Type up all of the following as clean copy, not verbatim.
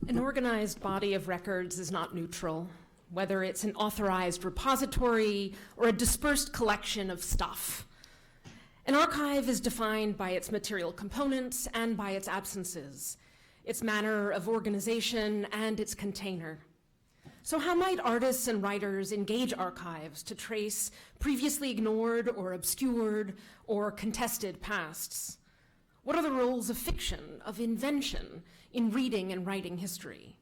An organized body of records is not neutral, whether it's an authorized repository or a dispersed collection of stuff. An archive is defined by its material components and by its absences, its manner of organization and its container. So how might artists and writers engage archives to trace previously ignored or obscured or contested pasts? What are the roles of fiction, of invention, in reading and writing history?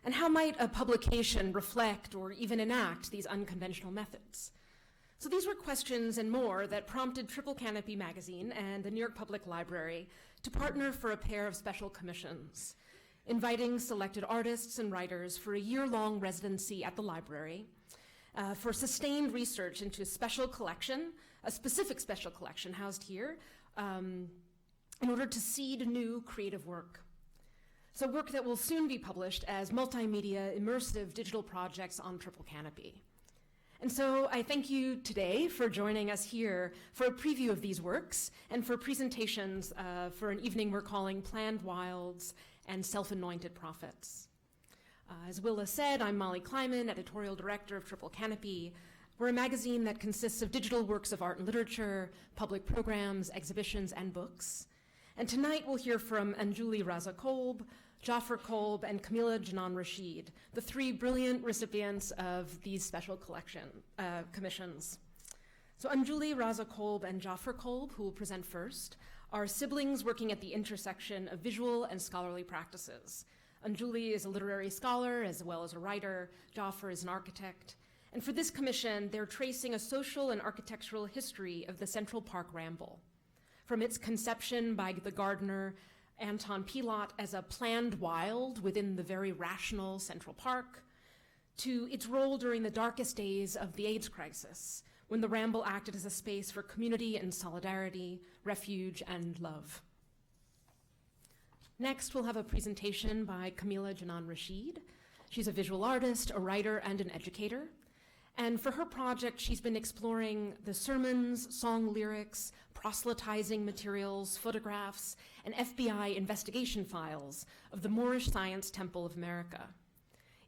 And how might a publication reflect or even enact these unconventional methods? So these were questions and more that prompted Triple Canopy magazine and the New York Public Library to partner for a pair of special commissions, inviting selected artists and writers for a year-long residency at the library for sustained research into a special collection, a specific special collection housed here, in order to seed new creative work. So work that will soon be published as multimedia immersive digital projects on Triple Canopy. And so I thank you today for joining us here for a preview of these works and for presentations for an evening we're calling Planned Wilds and Self-Anointed Prophets. As Willa said, I'm Molly Kleiman, editorial director of Triple Canopy. We're a magazine that consists of digital works of art and literature, public programs, exhibitions, and books. And tonight we'll hear from Anjuli Raza Kolb, Jaffer Kolb, and Kameelah Janan Rasheed, the three brilliant recipients of these special commissions. So Anjuli Raza Kolb and Jaffer Kolb, who will present first, are siblings working at the intersection of visual and scholarly practices. Anjuli is a literary scholar as well as a writer. Jaffer is an architect. And for this commission, they're tracing a social and architectural history of the Central Park Ramble, from its conception by the gardener Anton Pilot as a planned wild within the very rational Central Park, to its role during the darkest days of the AIDS crisis, when the Ramble acted as a space for community and solidarity, refuge and love. Next, we'll have a presentation by Kameelah Janan Rasheed. She's a visual artist, a writer, and an educator. And for her project, she's been exploring the sermons, song lyrics, proselytizing materials, photographs, and FBI investigation files of the Moorish Science Temple of America.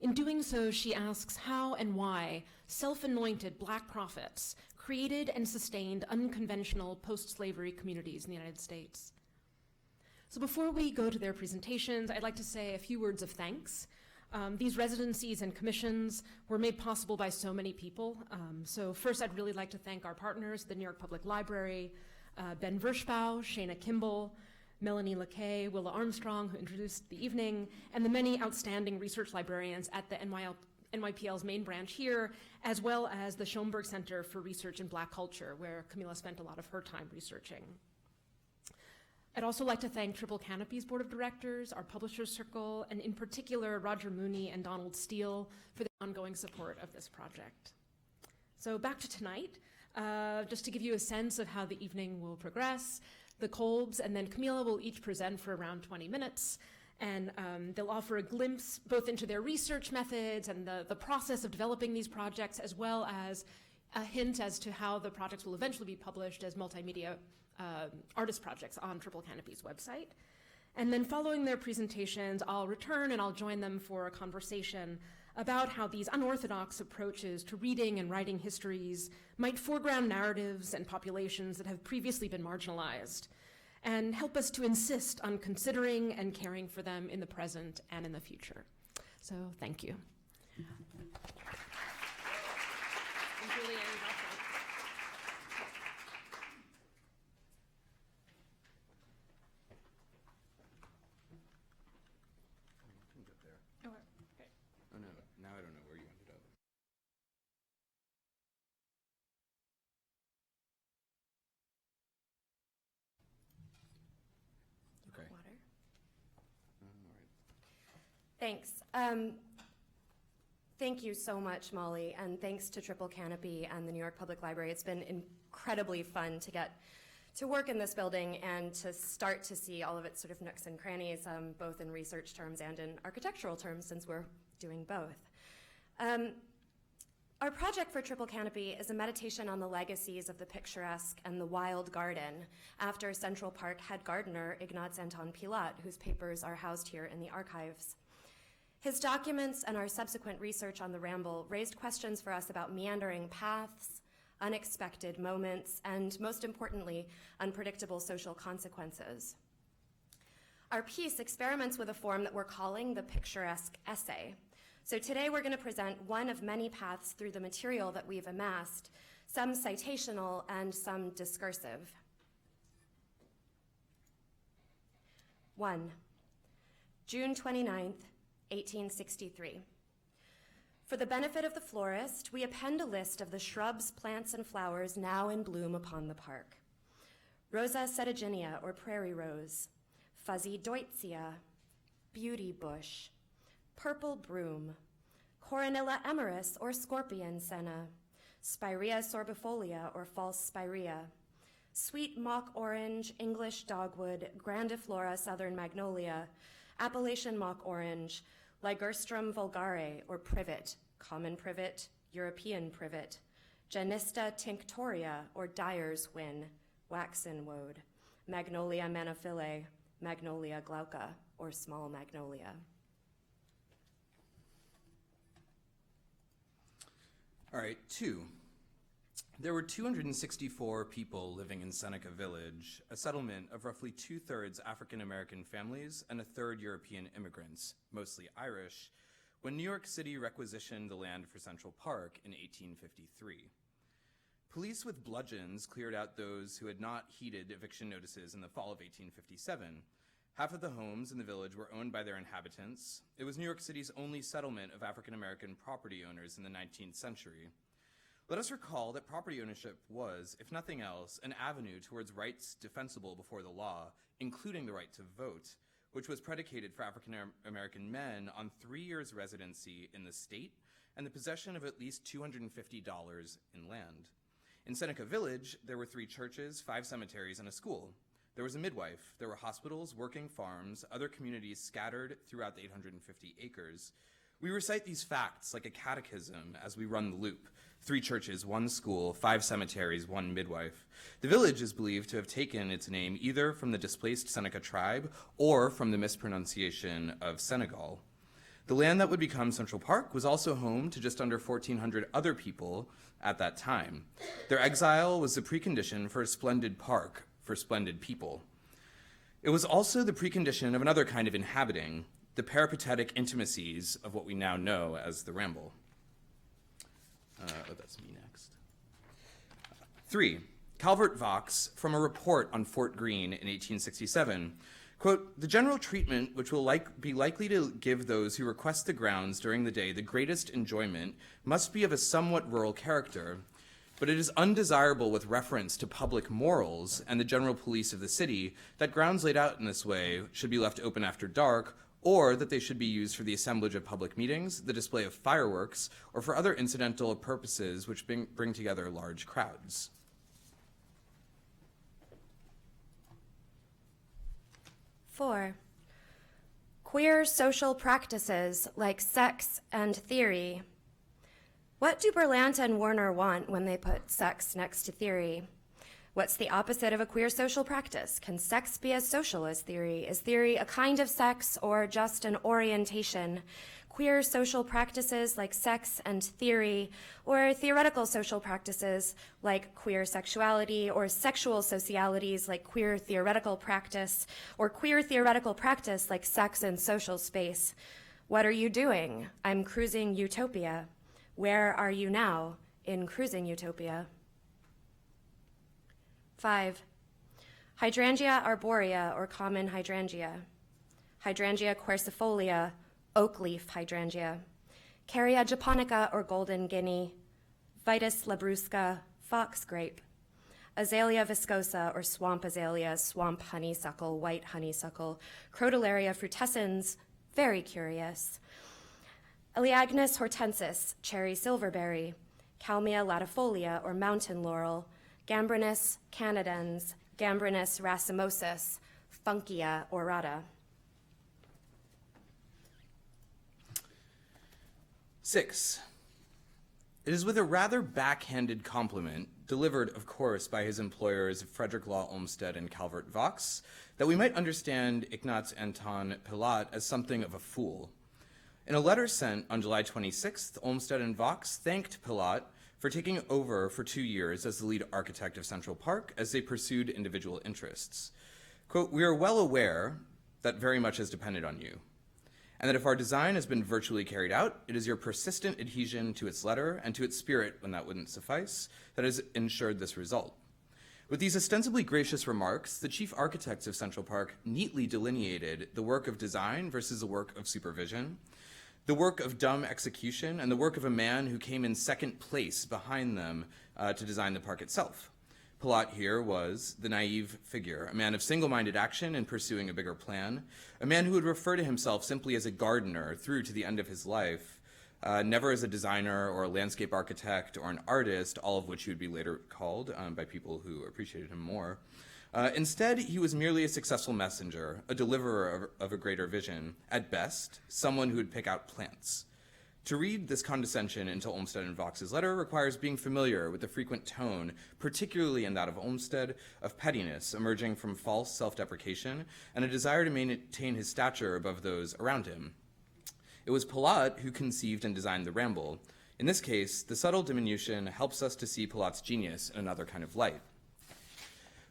In doing so, she asks how and why self-anointed Black prophets created and sustained unconventional post-slavery communities in the United States. So before we go to their presentations, I'd like to say a few words of thanks. These residencies and commissions were made possible by so many people. So first, I'd really like to thank our partners, the New York Public Library, Ben Vershbow, Shayna Kimball, Melanie LeKay, Willa Armstrong, who introduced the evening, and the many outstanding research librarians at the NYPL's main branch here, as well as the Schoenberg Center for Research in Black Culture, where Kameelah spent a lot of her time researching. I'd also like to thank Triple Canopy's board of directors, our publishers circle, and in particular Roger Mooney and Donald Steele for the ongoing support of this project. So back to tonight, just to give you a sense of how the evening will progress. The Kolbs and then Kameelah will each present for around 20 minutes, and they'll offer a glimpse both into their research methods and the process of developing these projects, as well as a hint as to how the projects will eventually be published as multimedia artist projects on Triple Canopy's website. And then following their presentations, I'll return and I'll join them for a conversation about how these unorthodox approaches to reading and writing histories might foreground narratives and populations that have previously been marginalized, and help us to insist on considering and caring for them in the present and in the future. So thank you. Thanks. Thank you so much, Molly, and thanks to Triple Canopy and the New York Public Library. It's been incredibly fun to get to work in this building and to start to see all of its sort of nooks and crannies, both in research terms and in architectural terms, since we're doing both. Our project for Triple Canopy is a meditation on the legacies of the picturesque and the wild garden after Central Park head gardener Ignaz Anton Pilot, whose papers are housed here in the archives. His documents and our subsequent research on the Ramble raised questions for us about meandering paths, unexpected moments, and most importantly, unpredictable social consequences. Our piece experiments with a form that we're calling the picturesque essay. So today we're going to present one of many paths through the material that we've amassed, some citational and some discursive. 1. June 29th, 1863. For the benefit of the florist, we append a list of the shrubs, plants, and flowers now in bloom upon the park. Rosa setaginea, or prairie rose, fuzzy deutzia, beauty bush, purple broom, Coronilla emeris, or scorpion senna, Spirea sorbifolia, or false spirea, sweet mock orange, English dogwood, grandiflora southern magnolia, Appalachian mock orange, Ligustrum vulgare, or privet, common privet, European privet, Genista tinctoria, or dyer's whin, waxen woad, Magnolia manophyllae, Magnolia glauca, or small magnolia. All right, 2. There were 264 people living in Seneca Village, a settlement of roughly 2/3 African-American families and 1/3 European immigrants, mostly Irish, when New York City requisitioned the land for Central Park in 1853. Police with bludgeons cleared out those who had not heeded eviction notices in the fall of 1857. Half of the homes in the village were owned by their inhabitants. It was New York City's only settlement of African-American property owners in the 19th century. Let us recall that property ownership was, if nothing else, an avenue towards rights defensible before the law, including the right to vote, which was predicated for African-American men on 3 years residency in the state and the possession of at least $250 in land. In Seneca Village, there were 3 churches, 5 cemeteries, and a school. There was a midwife, there were hospitals, working farms, other communities scattered throughout the 850 acres. We recite these facts like a catechism as we run the loop. 3 churches, 1 school, 5 cemeteries, 1 midwife. The village is believed to have taken its name either from the displaced Seneca tribe or from the mispronunciation of Senegal. The land that would become Central Park was also home to just under 1,400 other people at that time. Their exile was the precondition for a splendid park for splendid people. It was also the precondition of another kind of inhabiting, the peripatetic intimacies of what we now know as the Ramble. That's me next. 3. Calvert Vaux, from a report on Fort Greene in 1867, quote, "The general treatment which will be likely to give those who request the grounds during the day the greatest enjoyment must be of a somewhat rural character, but it is undesirable with reference to public morals and the general police of the city that grounds laid out in this way should be left open after dark, or that they should be used for the assemblage of public meetings, the display of fireworks, or for other incidental purposes which bring together large crowds." Four, queer social practices like sex and theory. What do Berlant and Werner want when they put sex next to theory? What's the opposite of a queer social practice? Can sex be as social as theory? Is theory a kind of sex or just an orientation? Queer social practices like sex and theory, or theoretical social practices like queer sexuality, or sexual socialities like queer theoretical practice, or queer theoretical practice like sex and social space. What are you doing? I'm cruising utopia. Where are you now in cruising utopia? 5, hydrangea arborea, or common hydrangea. Hydrangea quercifolia, oak leaf hydrangea. Caria japonica, or golden guinea. Vitis labrusca, fox grape. Azalea viscosa, or swamp azalea, swamp honeysuckle, white honeysuckle. Crotalaria frutescens, very curious. Elaeagnus hortensis, cherry silverberry. Kalmia latifolia, or mountain laurel. Gambrinus canadens, Gambrinus racemosus, Funkia aurata. 6. It is with a rather backhanded compliment, delivered, of course, by his employers Frederick Law Olmsted and Calvert Vaux, that we might understand Ignaz Anton Pilat as something of a fool. In a letter sent on July 26th, Olmsted and Vaux thanked Pilat for taking over for 2 years as the lead architect of Central Park as they pursued individual interests. Quote, "We are well aware that very much has depended on you, and that if our design has been virtually carried out, it is your persistent adhesion to its letter and to its spirit when that wouldn't suffice that has ensured this result." With these ostensibly gracious remarks, the chief architects of Central Park neatly delineated the work of design versus the work of supervision, the work of dumb execution, and the work of a man who came in second place behind them to design the park itself. Pilat here was the naive figure, a man of single-minded action in pursuing a bigger plan, a man who would refer to himself simply as a gardener through to the end of his life, never as a designer or a landscape architect or an artist, all of which he would be later called by people who appreciated him more. Instead, he was merely a successful messenger, a deliverer of a greater vision, at best, someone who would pick out plants. To read this condescension into Olmsted and Vaux's letter requires being familiar with the frequent tone, particularly in that of Olmsted, of pettiness emerging from false self-deprecation and a desire to maintain his stature above those around him. It was Pilat who conceived and designed the Ramble. In this case, the subtle diminution helps us to see Pilat's genius in another kind of light.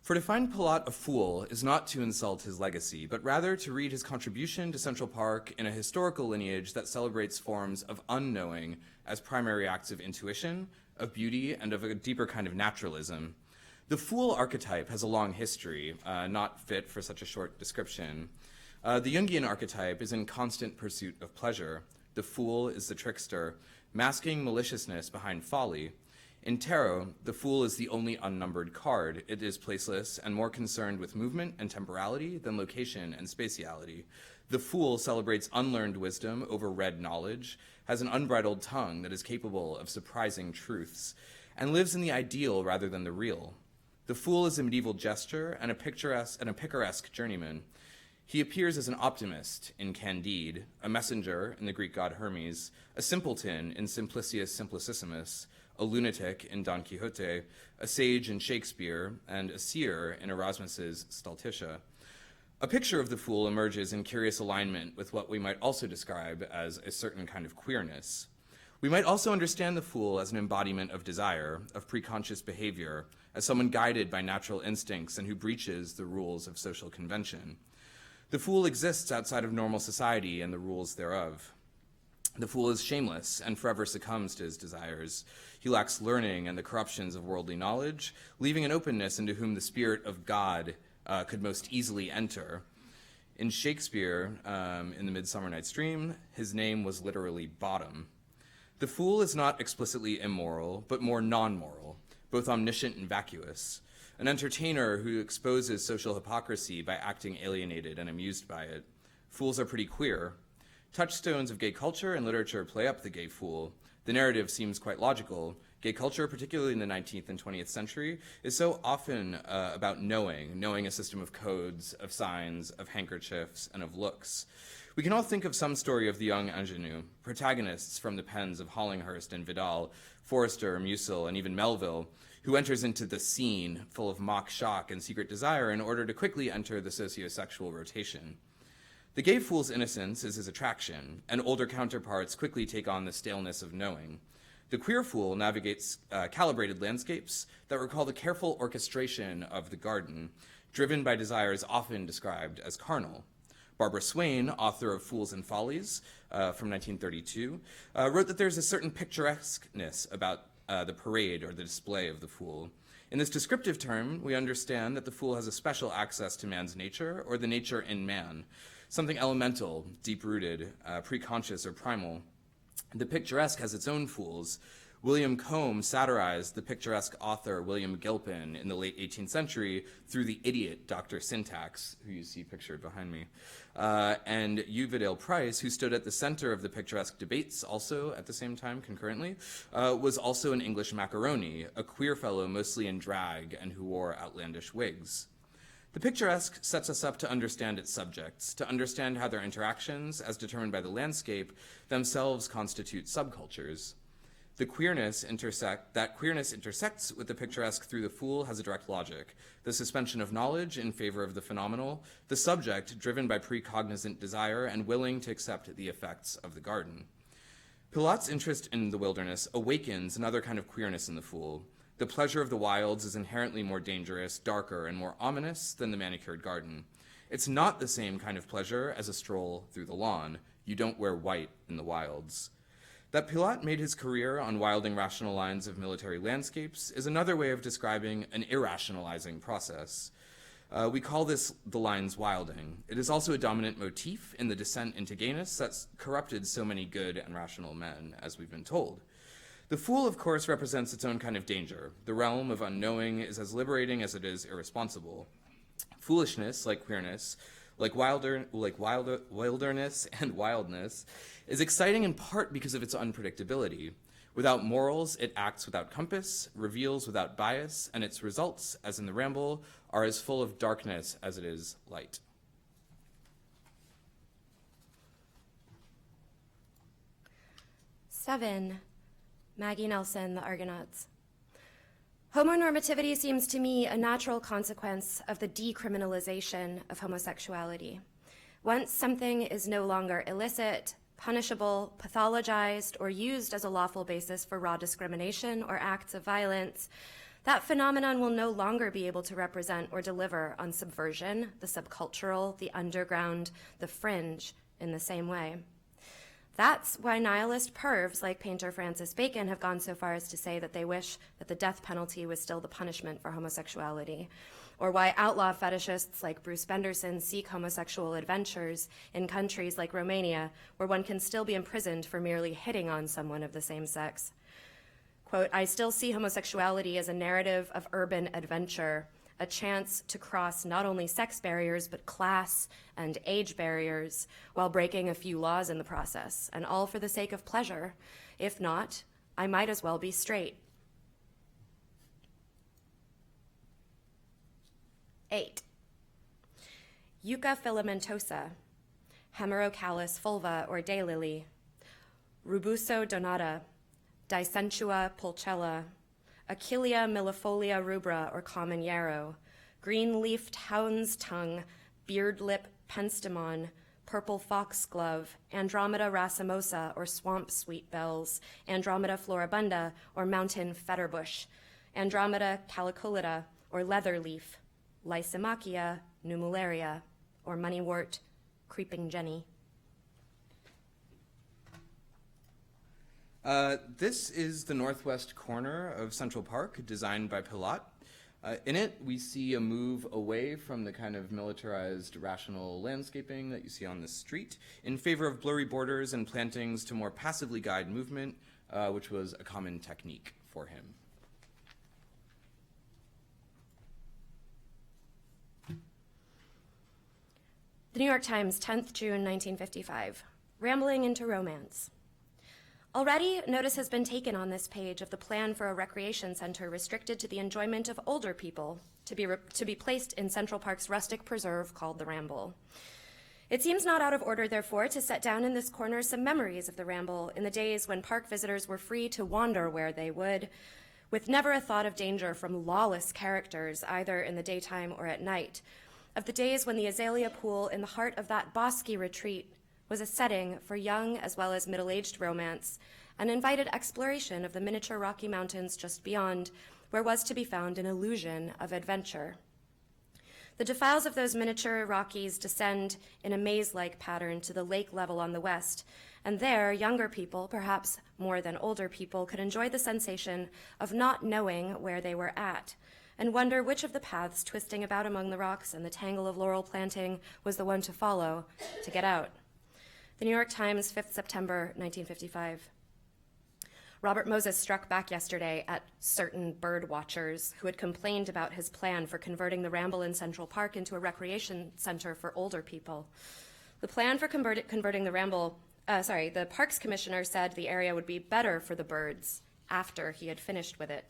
For to find Pilat a fool is not to insult his legacy, but rather to read his contribution to Central Park in a historical lineage that celebrates forms of unknowing as primary acts of intuition, of beauty, and of a deeper kind of naturalism. The fool archetype has a long history, not fit for such a short description. The Jungian archetype is in constant pursuit of pleasure. The fool is the trickster, masking maliciousness behind folly. In tarot, the fool is the only unnumbered card. It is placeless and more concerned with movement and temporality than location and spatiality. The fool celebrates unlearned wisdom over read knowledge, has an unbridled tongue that is capable of surprising truths, and lives in the ideal rather than the real. The fool is a medieval gesture and a picaresque journeyman. He appears as an optimist in Candide, a messenger in the Greek god Hermes, a simpleton in Simplicius Simplicissimus, a lunatic in Don Quixote, a sage in Shakespeare, and a seer in Erasmus's Stultitia. A picture of the fool emerges in curious alignment with what we might also describe as a certain kind of queerness. We might also understand the fool as an embodiment of desire, of preconscious behavior, as someone guided by natural instincts and who breaches the rules of social convention. The fool exists outside of normal society and the rules thereof. The fool is shameless and forever succumbs to his desires. He lacks learning and the corruptions of worldly knowledge, leaving an openness into whom the spirit of God could most easily enter. In Shakespeare, in the Midsummer Night's Dream, his name was literally Bottom. The fool is not explicitly immoral, but more non-moral, both omniscient and vacuous, an entertainer who exposes social hypocrisy by acting alienated and amused by it. Fools are pretty queer. Touchstones of gay culture and literature play up the gay fool. The narrative seems quite logical. Gay culture, particularly in the 19th and 20th century, is so often about knowing a system of codes, of signs, of handkerchiefs, and of looks. We can all think of some story of the young ingenue, protagonists from the pens of Hollinghurst and Vidal, Forrester, Musil, and even Melville, who enters into the scene full of mock shock and secret desire in order to quickly enter the sociosexual rotation. The gay fool's innocence is his attraction, and older counterparts quickly take on the staleness of knowing. The queer fool navigates calibrated landscapes that recall the careful orchestration of the garden, driven by desires often described as carnal. Barbara Swain, author of Fools and Follies from 1932, wrote that there's a certain picturesqueness about the parade or the display of the fool. In this descriptive term, we understand that the fool has a special access to man's nature or the nature in man, something elemental, deep-rooted, preconscious, or primal. The picturesque has its own fools. William Combe satirized the picturesque author William Gilpin in the late 18th century through the idiot Dr. Syntax, who you see pictured behind me, and Uvedale Price, who stood at the center of the picturesque debates also at the same time concurrently, was also an English macaroni, a queer fellow mostly in drag and who wore outlandish wigs. The picturesque sets us up to understand its subjects, to understand how their interactions, as determined by the landscape, themselves constitute subcultures. That queerness intersects with the picturesque through the fool has a direct logic. The suspension of knowledge in favor of the phenomenal, the subject driven by precognizant desire and willing to accept the effects of the garden. Pilat's interest in the wilderness awakens another kind of queerness in the fool. The pleasure of the wilds is inherently more dangerous, darker, and more ominous than the manicured garden. It's not the same kind of pleasure as a stroll through the lawn. You don't wear white in the wilds. That Pilat made his career on wilding rational lines of military landscapes is another way of describing an irrationalizing process. We call this the lines wilding. It is also a dominant motif in the descent into gayness that's corrupted so many good and rational men, as we've been told. The fool, of course, represents its own kind of danger. The realm of unknowing is as liberating as it is irresponsible. Foolishness, like queerness, like wilderness and wildness, is exciting in part because of its unpredictability. Without morals, it acts without compass, reveals without bias, and its results, as in the ramble, are as full of darkness as it is light. Seven, Maggie Nelson, The Argonauts. Homonormativity seems to me a natural consequence of the decriminalization of homosexuality. Once something is no longer illicit, punishable, pathologized, or used as a lawful basis for raw discrimination or acts of violence, that phenomenon will no longer be able to represent or deliver on subversion, the subcultural, the underground, the fringe in the same way. That's why nihilist pervs like painter Francis Bacon have gone so far as to say that they wish that the death penalty was still the punishment for homosexuality, or why outlaw fetishists like Bruce Benderson seek homosexual adventures in countries like Romania, where one can still be imprisoned for merely hitting on someone of the same sex. Quote, I still see homosexuality as a narrative of urban adventure, a chance to cross not only sex barriers, but class and age barriers, while breaking a few laws in the process, and all for the sake of pleasure. If not, I might as well be straight. 8. Yucca filamentosa, Hemerocallis fulva or daylily, Rubuso donata, Dicentua pulchella, Achillea millifolia rubra or common yarrow, green-leafed hound's tongue, beard-lip penstemon, purple foxglove, Andromeda racemosa or swamp sweetbells, Andromeda floribunda or mountain fetterbush, Andromeda caliculata or leatherleaf, Lysimachia numularia or moneywort, creeping jenny. This is the northwest corner of Central Park, designed by Pilat. In it, we see a move away from the kind of militarized, rational landscaping that you see on the street in favor of blurry borders and plantings to more passively guide movement, which was a common technique for him. The New York Times, 10th June, 1955. Rambling into romance. Already, notice has been taken on this page of the plan for a recreation center restricted to the enjoyment of older people to be placed in Central Park's rustic preserve called the Ramble. It seems not out of order, therefore, to set down in this corner some memories of the Ramble in the days when park visitors were free to wander where they would, with never a thought of danger from lawless characters, either in the daytime or at night, of the days when the azalea pool in the heart of that bosky retreat was a setting for young as well as middle-aged romance, and invited exploration of the miniature Rocky Mountains just beyond, where was to be found an illusion of adventure. The defiles of those miniature Rockies descend in a maze-like pattern to the lake level on the west, and there, younger people, perhaps more than older people, could enjoy the sensation of not knowing where they were at, and wonder which of the paths twisting about among the rocks and the tangle of laurel planting was the one to follow to get out. The New York Times, 5th September, 1955. Robert Moses struck back yesterday at certain bird watchers who had complained about his plan for converting the Ramble in Central Park into a recreation center for older people. The plan for converting the Ramble, the Parks Commissioner said the area would be better for the birds after he had finished with it.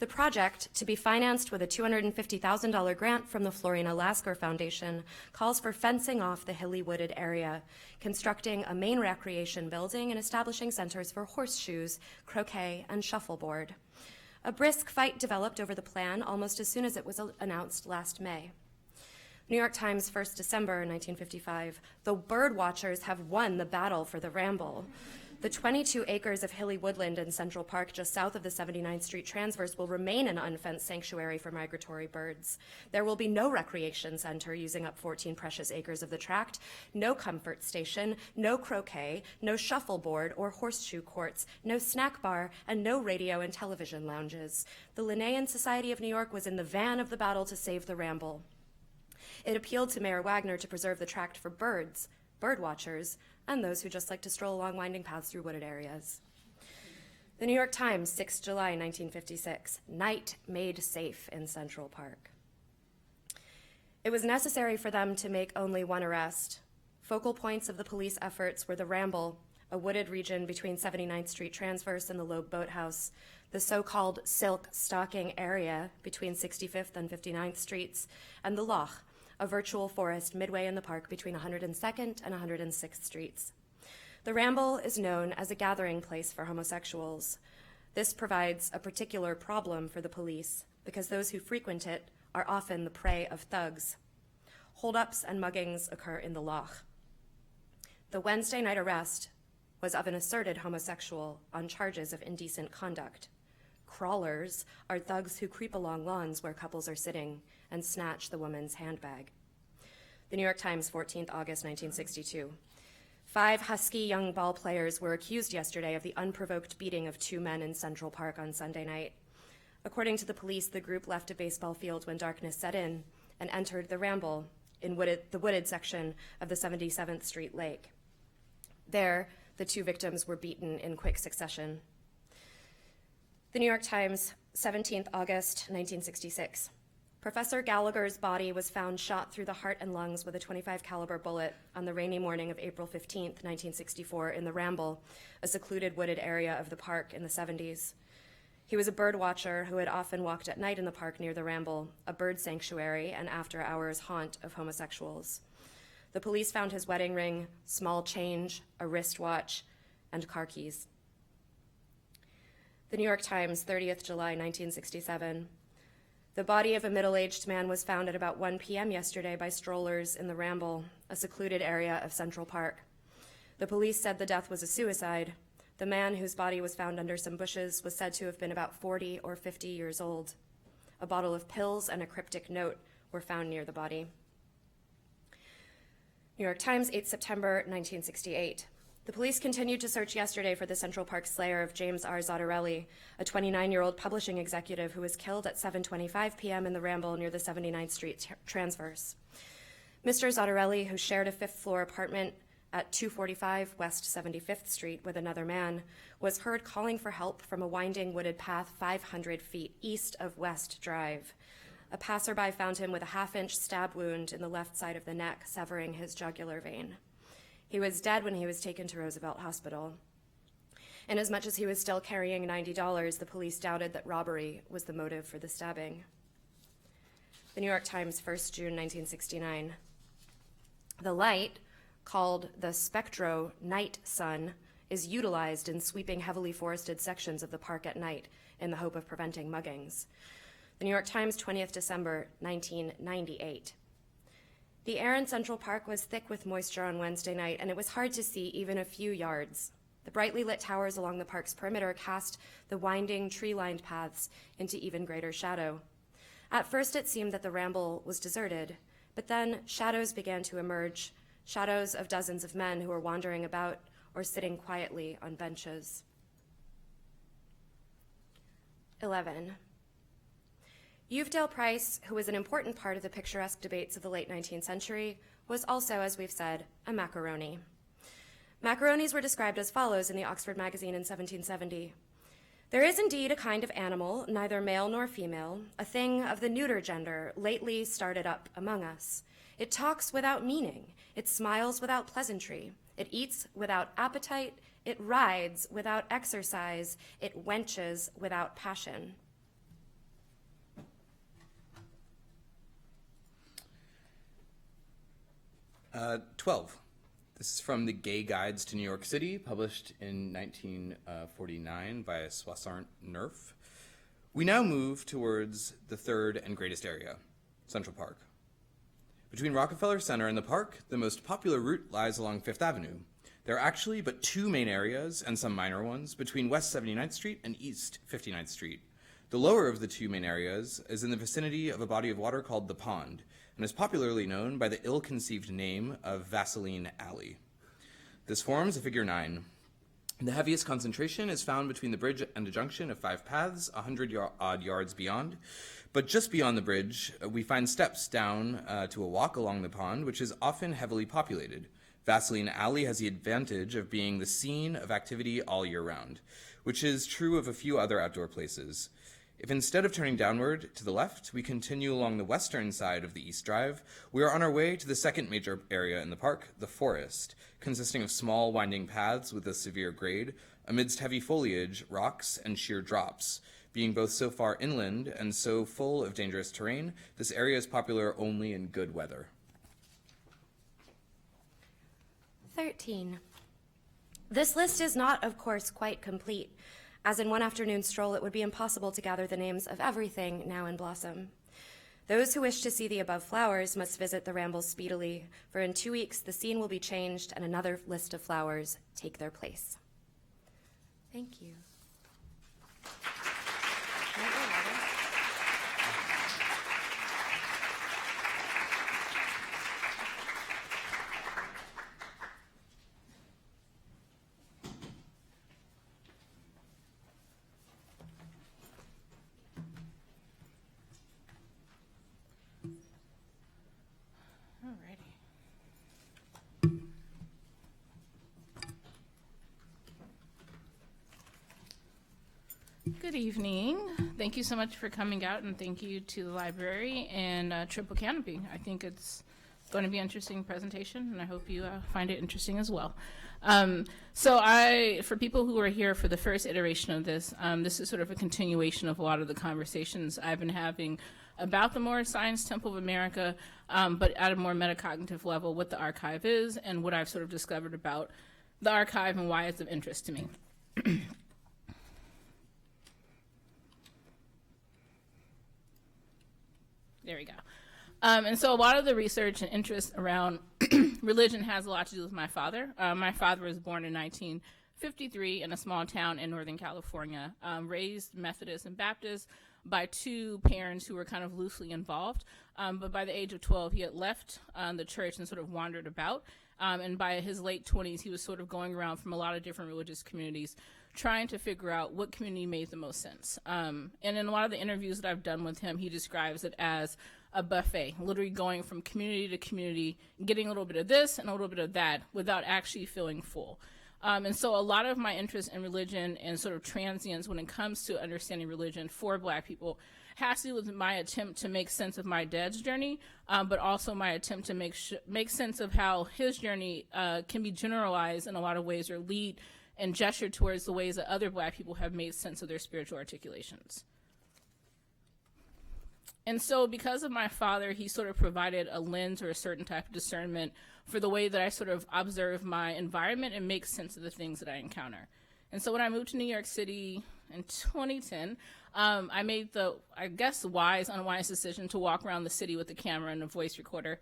The project, to be financed with a $250,000 grant from the Florina Lasker Foundation, calls for fencing off the hilly wooded area, constructing a main recreation building, and establishing centers for horseshoes, croquet, and shuffleboard. A brisk fight developed over the plan almost as soon as it was announced last May. New York Times, 1st December 1955, "The bird watchers have won the battle for the Ramble. The 22 acres of hilly woodland in Central Park just south of the 79th Street Transverse will remain an unfenced sanctuary for migratory birds. There will be no recreation center using up 14 precious acres of the tract, no comfort station, no croquet, no shuffleboard or horseshoe courts, no snack bar, and no radio and television lounges. The Linnaean Society of New York was in the van of the battle to save the Ramble. It appealed to Mayor Wagner to preserve the tract for birds, bird watchers, and those who just like to stroll along winding paths through wooded areas." The New York Times, 6 July 1956, "Night made safe in Central Park." It was necessary for them to make only one arrest. Focal points of the police efforts were the Ramble, a wooded region between 79th Street Transverse and the Loeb Boathouse, the so-called Silk Stocking area between 65th and 59th Streets, and the Loch, a virtual forest midway in the park between 102nd and 106th Streets. The Ramble is known as a gathering place for homosexuals. This provides a particular problem for the police because those who frequent it are often the prey of thugs. Holdups and muggings occur in the Loch. The Wednesday night arrest was of an asserted homosexual on charges of indecent conduct. Crawlers are thugs who creep along lawns where couples are sitting and snatch the woman's handbag. The New York Times, 14th August 1962. 5 husky young ball players were accused yesterday of the unprovoked beating of 2 men in Central Park on Sunday night. According to the police, the group left a baseball field when darkness set in and entered the Ramble in the wooded section of the 77th Street Lake. There, the 2 victims were beaten in quick succession. The New York Times, 17th August 1966. Professor Gallagher's body was found shot through the heart and lungs with a .25 caliber bullet on the rainy morning of April 15th, 1964, in the Ramble, a secluded wooded area of the park in the 70s. He was a bird watcher who had often walked at night in the park near the Ramble, a bird sanctuary and after-hours haunt of homosexuals. The police found his wedding ring, small change, a wristwatch, and car keys. The New York Times, 30th July 1967. The body of a middle-aged man was found at about 1 p.m. yesterday by strollers in the Ramble, a secluded area of Central Park. The police said the death was a suicide. The man, whose body was found under some bushes, was said to have been about 40 or 50 years old. A bottle of pills and a cryptic note were found near the body. New York Times, 8 September 1968. The police continued to search yesterday for the Central Park slayer of James R. Zottarelli, a 29-year-old publishing executive who was killed at 7:25 p.m. in the Ramble near the 79th Street Transverse. Mr. Zottarelli, who shared a 5th-floor apartment at 245 West 75th Street with another man, was heard calling for help from a winding wooded path 500 feet east of West Drive. A passerby found him with a half-inch stab wound in the left side of the neck, severing his jugular vein. He was dead when he was taken to Roosevelt Hospital. Inasmuch as he was still carrying $90, the police doubted that robbery was the motive for the stabbing. The New York Times, 1st June 1969. The light, called the Spectro Night Sun, is utilized in sweeping heavily forested sections of the park at night in the hope of preventing muggings. The New York Times, 20th December 1998. The air in Central Park was thick with moisture on Wednesday night, and it was hard to see even a few yards. The brightly lit towers along the park's perimeter cast the winding, tree-lined paths into even greater shadow. At first, it seemed that the Ramble was deserted, but then shadows began to emerge, shadows of dozens of men who were wandering about or sitting quietly on benches. 11. Uvedale Price, who was an important part of the picturesque debates of the late 19th century, was also, as we've said, a macaroni. Macaronis were described as follows in the Oxford Magazine in 1770. There is indeed a kind of animal, neither male nor female, a thing of the neuter gender, lately started up among us. It talks without meaning, it smiles without pleasantry, it eats without appetite, it rides without exercise, it wenches without passion. 12. This is from the Gay Guides to New York City, published in 1949 by Soissons Nerf. We now move towards the third and greatest area, Central Park. Between Rockefeller Center and the park, the most popular route lies along Fifth Avenue. There are actually but two main areas, and some minor ones, between West 79th Street and East 59th Street. The lower of the two main areas is in the vicinity of a body of water called the Pond, and is popularly known by the ill-conceived name of Vaseline Alley. This forms a figure 9. The heaviest concentration is found between the bridge and a junction of 5 paths, 100-odd yards beyond. But just beyond the bridge, we find steps down to a walk along the pond, which is often heavily populated. Vaseline Alley has the advantage of being the scene of activity all year round, which is true of a few other outdoor places. If instead of turning downward to the left, we continue along the western side of the East Drive, we are on our way to the second major area in the park, the forest, consisting of small winding paths with a severe grade, amidst heavy foliage, rocks, and sheer drops. Being both so far inland and so full of dangerous terrain, this area is popular only in good weather. 13. This list is not, of course, quite complete, as in one afternoon stroll it would be impossible to gather the names of everything now in blossom. Those who wish to see the above flowers must visit the Ramble speedily, for in 2 weeks the scene will be changed and another list of flowers take their place. Thank you. Good evening. Thank you so much for coming out, and thank you to the library and Triple Canopy. I think it's going to be an interesting presentation, and I hope you find it interesting as well. For people who are here for the first iteration of this, this is sort of a continuation of a lot of the conversations I've been having about the Moorish Science Temple of America, but at a more metacognitive level, what the archive is and what I've sort of discovered about the archive and why it's of interest to me. There we go. And so a lot of the research and interest around religion has a lot to do with my father. My father was born in 1953 in a small town in Northern California, raised Methodist and Baptist by two parents who were kind of loosely involved. But by the age of 12, he had left the church and sort of wandered about. And by his late 20s, he was sort of going around from a lot of different religious communities, trying to figure out what community made the most sense. And in a lot of the interviews that I've done with him, he describes it as a buffet, literally going from community to community, getting a little bit of this and a little bit of that without actually feeling full. And so a lot of my interest in religion and sort of transience when it comes to understanding religion for Black people has to do with my attempt to make sense of my dad's journey, but also my attempt to make sense of how his journey can be generalized in a lot of ways or lead and gesture towards the ways that other Black people have made sense of their spiritual articulations. And so because of my father, he sort of provided a lens or a certain type of discernment for the way that I sort of observe my environment and make sense of the things that I encounter. And so when I moved to New York City in 2010, I made the, I guess, wise, unwise decision to walk around the city with a camera and a voice recorder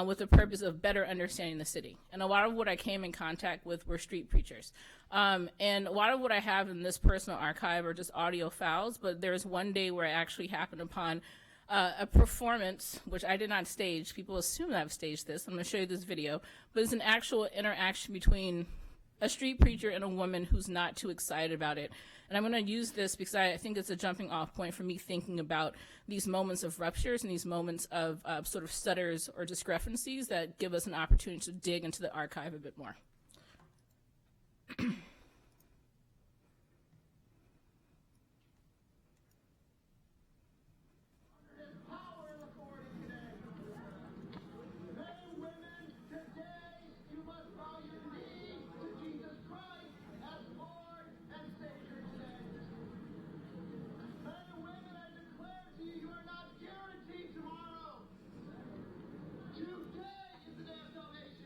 with the purpose of better understanding the city. And a lot of what I came in contact with were street preachers. And a lot of what I have in this personal archive are just audio files, but there's one day where I actually happened upon a performance, which I did not stage. People assume that I've staged this. I'm going to show you this video. But it's an actual interaction between a street preacher and a woman who's not too excited about it. And I'm going to use this because I think it's a jumping off point for me thinking about these moments of ruptures and these moments of sort of stutters or discrepancies that give us an opportunity to dig into the archive a bit more. Today is the day of salvation.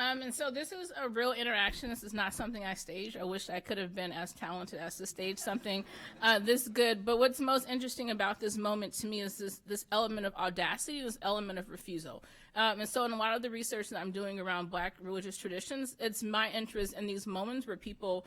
And so this is a real interaction. This is not something I staged. I wish I could have been as talented as to stage something this good. But what's most interesting about this moment to me is this element of audacity, this element of refusal. And so in a lot of the research that I'm doing around Black religious traditions, it's my interest in these moments where people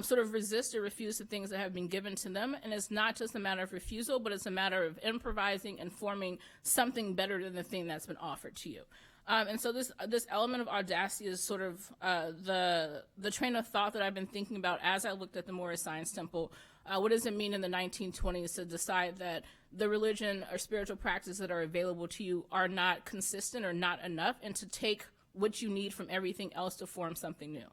sort of resist or refuse the things that have been given to them. And it's not just a matter of refusal, but it's a matter of improvising and forming something better than the thing that's been offered to you. And so this element of audacity is sort of the train of thought that I've been thinking about as I looked at the Moorish Science Temple. What does it mean in the 1920s to decide that the religion or spiritual practices that are available to you are not consistent or not enough, and to take what you need from everything else to form something new?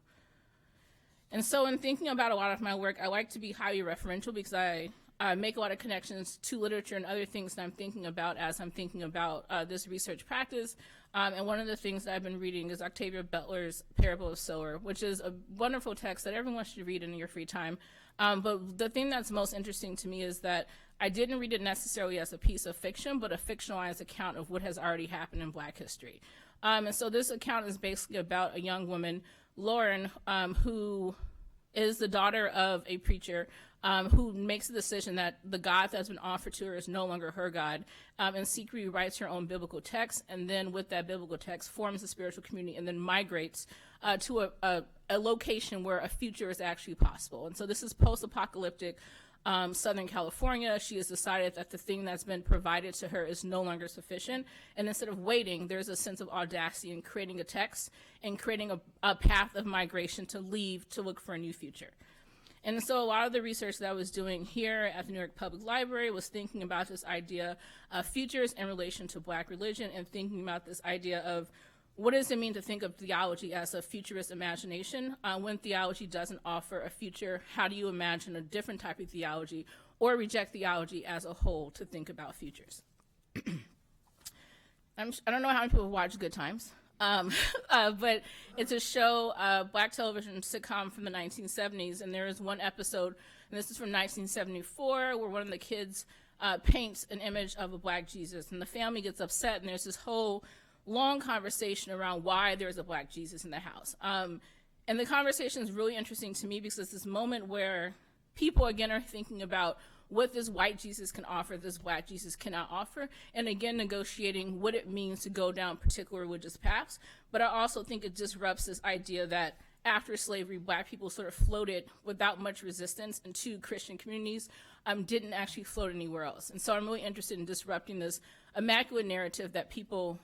And so in thinking about a lot of my work, I like to be highly referential because I make a lot of connections to literature and other things that I'm thinking about as I'm thinking about this research practice. And one of the things that I've been reading is Octavia Butler's Parable of Sower, which is a wonderful text that everyone should read in your free time. But the thing that's most interesting to me is that I didn't read it necessarily as a piece of fiction, but a fictionalized account of what has already happened in Black history. And so this account is basically about a young woman, Lauren, who is the daughter of a preacher who makes the decision that the God that's been offered to her is no longer her God, and secretly writes her own biblical text, and then with that biblical text forms a spiritual community, and then migrates to a location where a future is actually possible. And so this is post-apocalyptic Southern California. She has decided that the thing that's been provided to her is no longer sufficient, and instead of waiting, there's a sense of audacity in creating a text and creating a path of migration to leave to look for a new future. And so a lot of the research that I was doing here at the New York Public Library was thinking about this idea of futures in relation to Black religion, and thinking about this idea of what does it mean to think of theology as a futurist imagination when theology doesn't offer a future? How do you imagine a different type of theology, or reject theology as a whole to think about futures? I don't know how many people watch Good Times. But it's a show, Black television sitcom from the 1970s, and there is one episode, and this is from 1974, where one of the kids paints an image of a Black Jesus, and the family gets upset, and there's this whole long conversation around why there's a Black Jesus in the house. And the conversation is really interesting to me because it's this moment where people, again, are thinking about what this white Jesus can offer, this Black Jesus cannot offer, and again, negotiating what it means to go down particular religious paths. But I also think it disrupts this idea that after slavery, Black people sort of floated without much resistance into Christian communities, didn't actually float anywhere else. And so I'm really interested in disrupting this immaculate narrative that people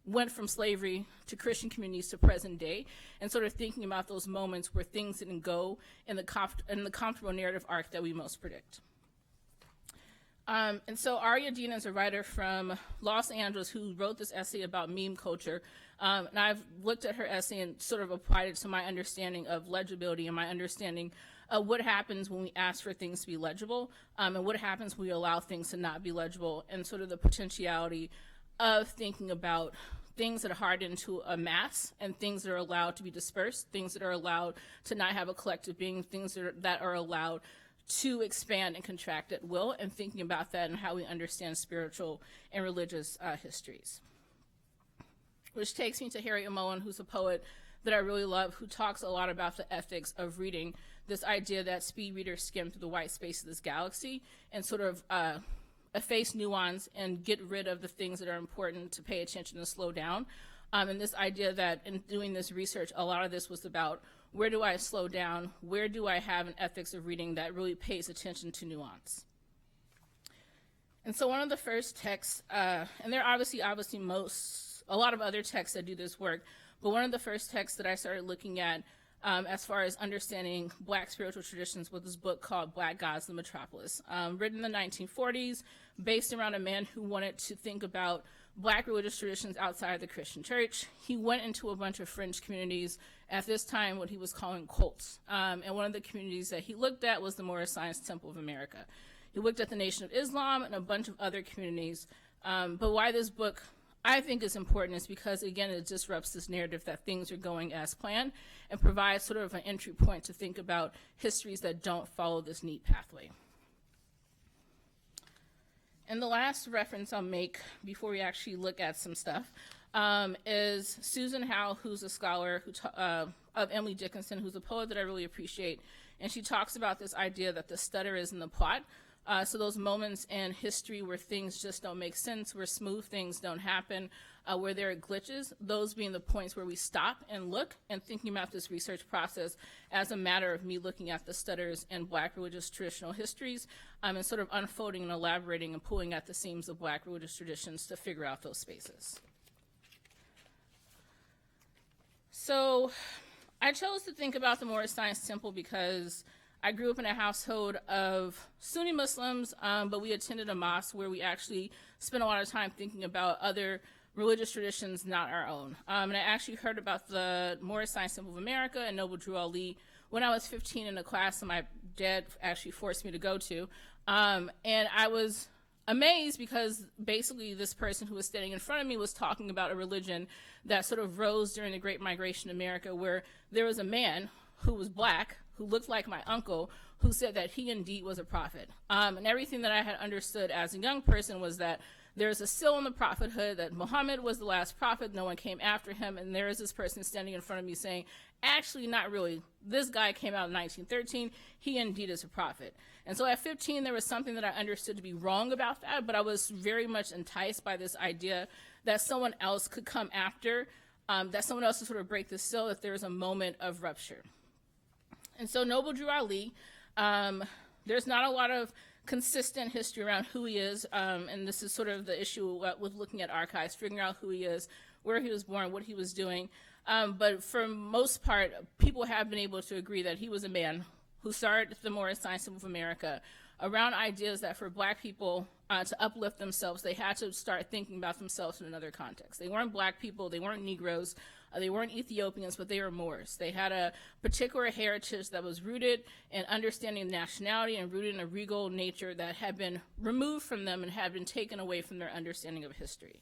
went from slavery to Christian communities to present day, and sort of thinking about those moments where things didn't go in the comfortable narrative arc that we most predict. And so Arya Dean is a writer from Los Angeles who wrote this essay about meme culture. And I've looked at her essay and sort of applied it to my understanding of legibility and my understanding of what happens when we ask for things to be legible, and what happens when we allow things to not be legible, and sort of the potentiality of thinking about things that are hardened into a mass, and things that are allowed to be dispersed, things that are allowed to not have a collective being, things that are allowed to expand and contract at will, and thinking about that and how we understand spiritual and religious histories. Which takes me to Harriet Mullen, who's a poet that I really love, who talks a lot about the ethics of reading, this idea that speed readers skim through the white space of this galaxy and sort of efface nuance and get rid of the things that are important to pay attention and slow down. And this idea that in doing this research, a lot of this was about where do I slow down? Where do I have an ethics of reading that really pays attention to nuance? And so one of the first texts, and there are obviously a lot of other texts that do this work, but one of the first texts that I started looking at as far as understanding Black spiritual traditions was this book called Black Gods, the Metropolis, written in the 1940s, based around a man who wanted to think about Black religious traditions outside of the Christian church. He went into a bunch of fringe communities, at this time what he was calling cults. And one of the communities that he looked at was the Moorish Science Temple of America. He looked at the Nation of Islam and a bunch of other communities. But why this book I think is important is because, again, it disrupts this narrative that things are going as planned and provides sort of an entry point to think about histories that don't follow this neat pathway. And the last reference I'll make before we actually look at some stuff is Susan Howe, who's a scholar of Emily Dickinson, who's a poet that I really appreciate. And she talks about this idea that the stutter is in the plot. So those moments in history where things just don't make sense, where smooth things don't happen, where there are glitches, those being the points where we stop and look and thinking about this research process as a matter of me looking at the stutters in Black religious traditional histories and sort of unfolding and elaborating and pulling at the seams of Black religious traditions to figure out those spaces. So I chose to think about the Moorish Science Temple because I grew up in a household of Sunni Muslims, but we attended a mosque where we actually spent a lot of time thinking about other religious traditions, not our own. And I actually heard about the Moorish Science Temple of America and Noble Drew Ali when I was 15 in a class that my dad actually forced me to go to. And I was amazed because basically this person who was standing in front of me was talking about a religion that sort of rose during the Great Migration to America, where there was a man who was Black, who looked like my uncle, who said that he indeed was a prophet. And everything that I had understood as a young person was that there's a seal in the prophethood, that Muhammad was the last prophet, no one came after him, and there is this person standing in front of me saying, actually, not really. This guy came out in 1913. He indeed is a prophet. And so at 15, there was something that I understood to be wrong about that, but I was very much enticed by this idea that someone else could come after, that someone else would sort of break the seal, that there was a moment of rupture. And so Noble Drew Ali, there's not a lot of consistent history around who he is, and this is sort of the issue with looking at archives, figuring out who he is, where he was born, what he was doing. But for most part, people have been able to agree that he was a man who started the Moorish Science Temple of America around ideas that for Black people to uplift themselves, they had to start thinking about themselves in another context. They weren't Black people, they weren't Negroes, they weren't Ethiopians, but they were Moors. They had a particular heritage that was rooted in understanding nationality and rooted in a regal nature that had been removed from them and had been taken away from their understanding of history.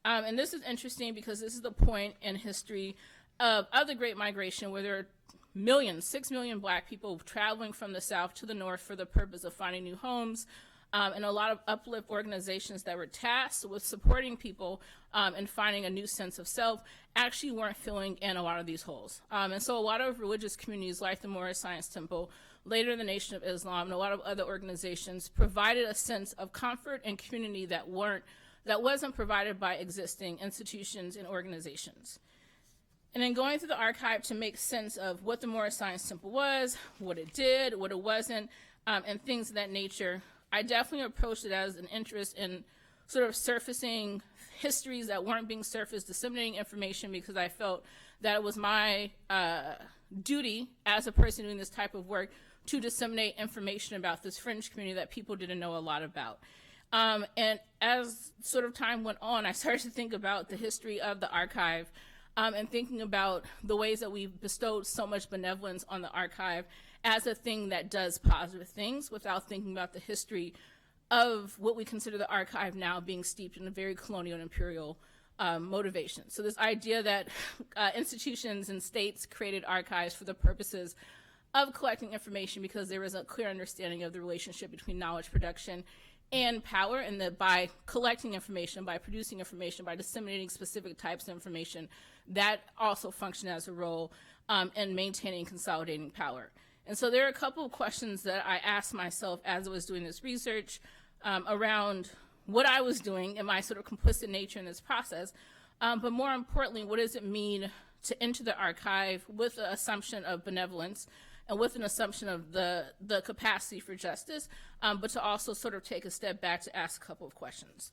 And this is interesting because this is the point in history of the Great Migration where there are millions, 6 million Black people traveling from the South to the North for the purpose of finding new homes, and a lot of uplift organizations that were tasked with supporting people and finding a new sense of self actually weren't filling in a lot of these holes. And so a lot of religious communities like the Moorish Science Temple, later the Nation of Islam, and a lot of other organizations provided a sense of comfort and community that wasn't provided by existing institutions and organizations. And then going through the archive to make sense of what the Moorish Science Temple was, what it did, what it wasn't, and things of that nature, I definitely approached it as an interest in sort of surfacing histories that weren't being surfaced, disseminating information, because I felt that it was my duty as a person doing this type of work to disseminate information about this fringe community that people didn't know a lot about. And as sort of time went on, I started to think about the history of the archive and thinking about the ways that we've bestowed so much benevolence on the archive as a thing that does positive things without thinking about the history of what we consider the archive now being steeped in a very colonial and imperial motivation. So this idea that institutions and states created archives for the purposes of collecting information because there was a clear understanding of the relationship between knowledge production and power, and that by collecting information, by producing information, by disseminating specific types of information, that also functioned as a role in maintaining and consolidating power. And so there are a couple of questions that I asked myself as I was doing this research around what I was doing and my sort of complicit nature in this process, but more importantly, what does it mean to enter the archive with the assumption of benevolence and with an assumption of the capacity for justice, but to also sort of take a step back to ask a couple of questions.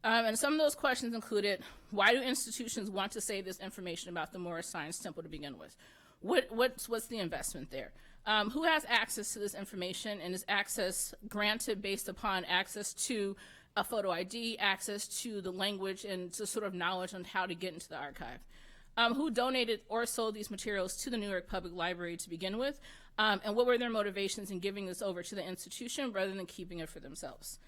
And some of those questions included, why do institutions want to save this information about the Moorish Science Temple to begin with? What's the investment there? Who has access to this information, and is access granted based upon access to a photo ID, access to the language, and to sort of knowledge on how to get into the archive? Who donated or sold these materials to the New York Public Library to begin with, and what were their motivations in giving this over to the institution rather than keeping it for themselves?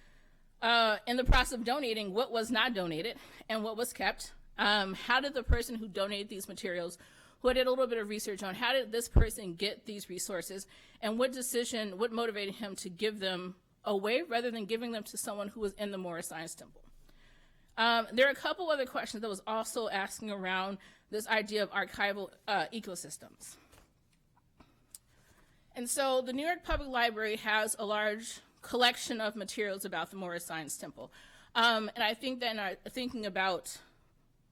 In the process of donating, what was not donated and what was kept? How did the person who donated these materials, who I did a little bit of research on, how did this person get these resources, and what motivated him to give them away rather than giving them to someone who was in the Moorish Science Temple? There are a couple other questions that was also asking around this idea of archival ecosystems. And so the New York Public Library has a large collection of materials about the Moorish Science Temple. And I think that in our thinking about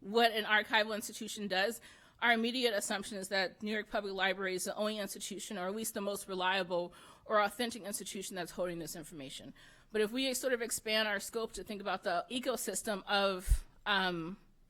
what an archival institution does, our immediate assumption is that New York Public Library is the only institution, or at least the most reliable or authentic institution that's holding this information. But if we sort of expand our scope to think about the ecosystem of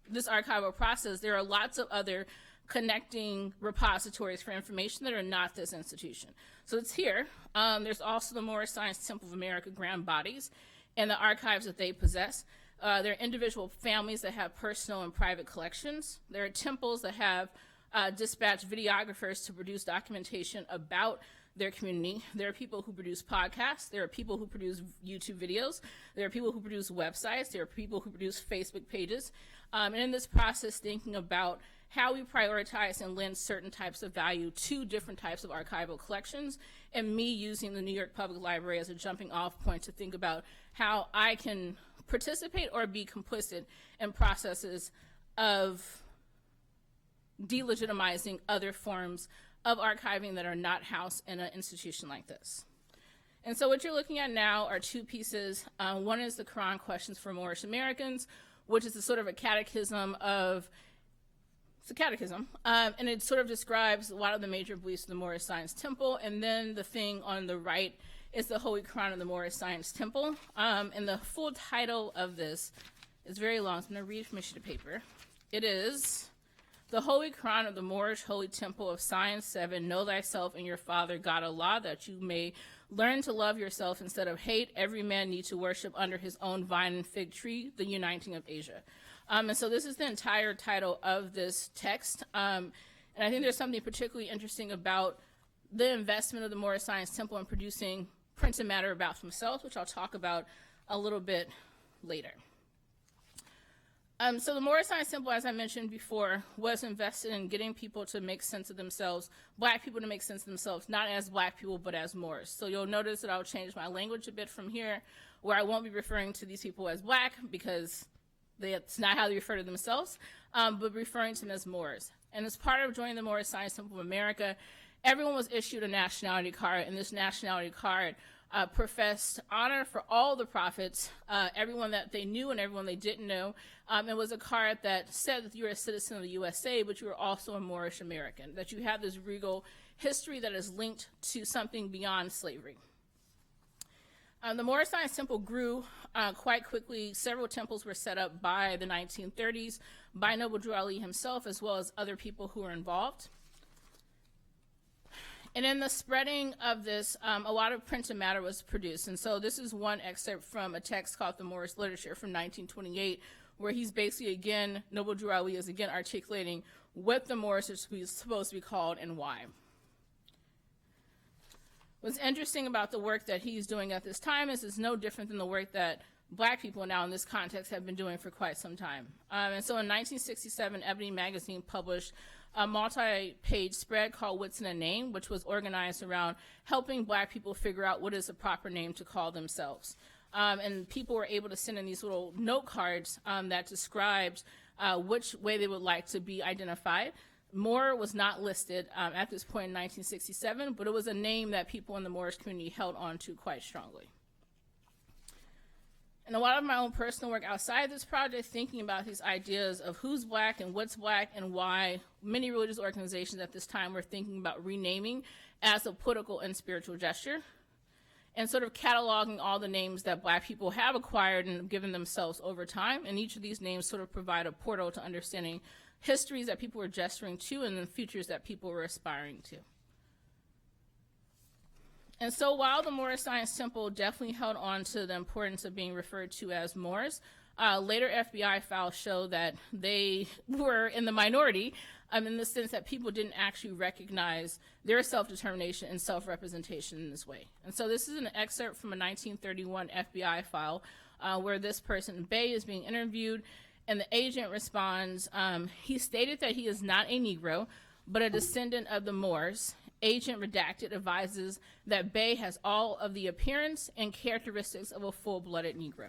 this archival process, there are lots of other connecting repositories for information that are not this institution. So it's here. There's also the Moorish Science Temple of America grand bodies and the archives that they possess. There are individual families that have personal and private collections. There are temples that have dispatched videographers to produce documentation about their community. There are people who produce podcasts. There are people who produce YouTube videos. There are people who produce websites. There are people who produce Facebook pages. And in this process, thinking about how we prioritize and lend certain types of value to different types of archival collections, and me using the New York Public Library as a jumping off point to think about how I can participate or be complicit in processes of delegitimizing other forms of archiving that are not housed in an institution like this. And so what you're looking at now are two pieces. One is the Quran Questions for Moorish Americans, which is a sort of a catechism of, it's a catechism, and it sort of describes a lot of the major beliefs of the Moorish Science Temple. And then the thing on the right is the Holy Quran of the Moorish Science Temple. And the full title of this is very long, so I'm going to read from a sheet of paper. It is the Holy Quran of the Moorish Holy Temple of Science 7, Know Thyself and Your Father, God Allah, that you may learn to love yourself instead of hate. Every man need to worship under his own vine and fig tree, the uniting of Asia. And so this is the entire title of this text. And I think there's something particularly interesting about the investment of the Moorish Science Temple in producing printed matter about themselves, which I'll talk about a little bit later. So the Moorish Science Temple, as I mentioned before, was invested in getting people to make sense of themselves, black people to make sense of themselves, not as black people, but as Moors. So you'll notice that I'll change my language a bit from here, where I won't be referring to these people as black, because that's not how they refer to themselves, but referring to them as Moors. And as part of joining the Moorish Science Temple of America, everyone was issued a nationality card, and this nationality card professed honor for all the prophets, everyone that they knew and everyone they didn't know. It was a card that said that you were a citizen of the USA, but you were also a Moorish American, that you have this regal history that is linked to something beyond slavery. The Moorish Science Temple grew quite quickly. Several temples were set up by the 1930s by Noble Drew Ali himself, as well as other people who were involved. And in the spreading of this, a lot of printed matter was produced. And so this is one excerpt from a text called The Moorish Literature from 1928, where he's basically, again, Noble Drew Ali is again articulating what the Moorish is supposed to be called and why. What's interesting about the work that he's doing at this time is it's no different than the work that black people now in this context have been doing for quite some time. And so in 1967, Ebony Magazine published a multi-page spread called What's in a Name, which was organized around helping black people figure out what is the proper name to call themselves. And people were able to send in these little note cards that described which way they would like to be identified. Moor was not listed at this point in 1967, but it was a name that people in the Moorish community held on to quite strongly. And a lot of my own personal work outside this project, thinking about these ideas of who's black and what's black and why many religious organizations at this time were thinking about renaming as a political and spiritual gesture, and sort of cataloging all the names that black people have acquired and given themselves over time. And each of these names sort of provide a portal to understanding histories that people were gesturing to and the futures that people were aspiring to. And so while the Moorish Science Temple definitely held on to the importance of being referred to as Moors, later FBI files show that they were in the minority in the sense that people didn't actually recognize their self-determination and self-representation in this way. And so this is an excerpt from a 1931 FBI file where this person, Bay, is being interviewed, and the agent responds, he stated that he is not a Negro, but a descendant of the Moors. Agent redacted advises that Bay has all of the appearance and characteristics of a full-blooded Negro.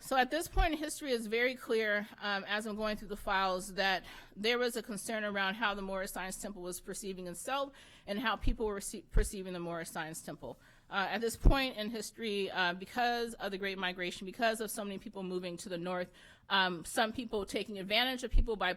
So at this point in history, it's very clear, as I'm going through the files, that there was a concern around how the Moorish Science Temple was perceiving itself and how people were perceiving the Moorish Science Temple. At this point in history, because of the Great Migration, because of so many people moving to the north, some people taking advantage of people by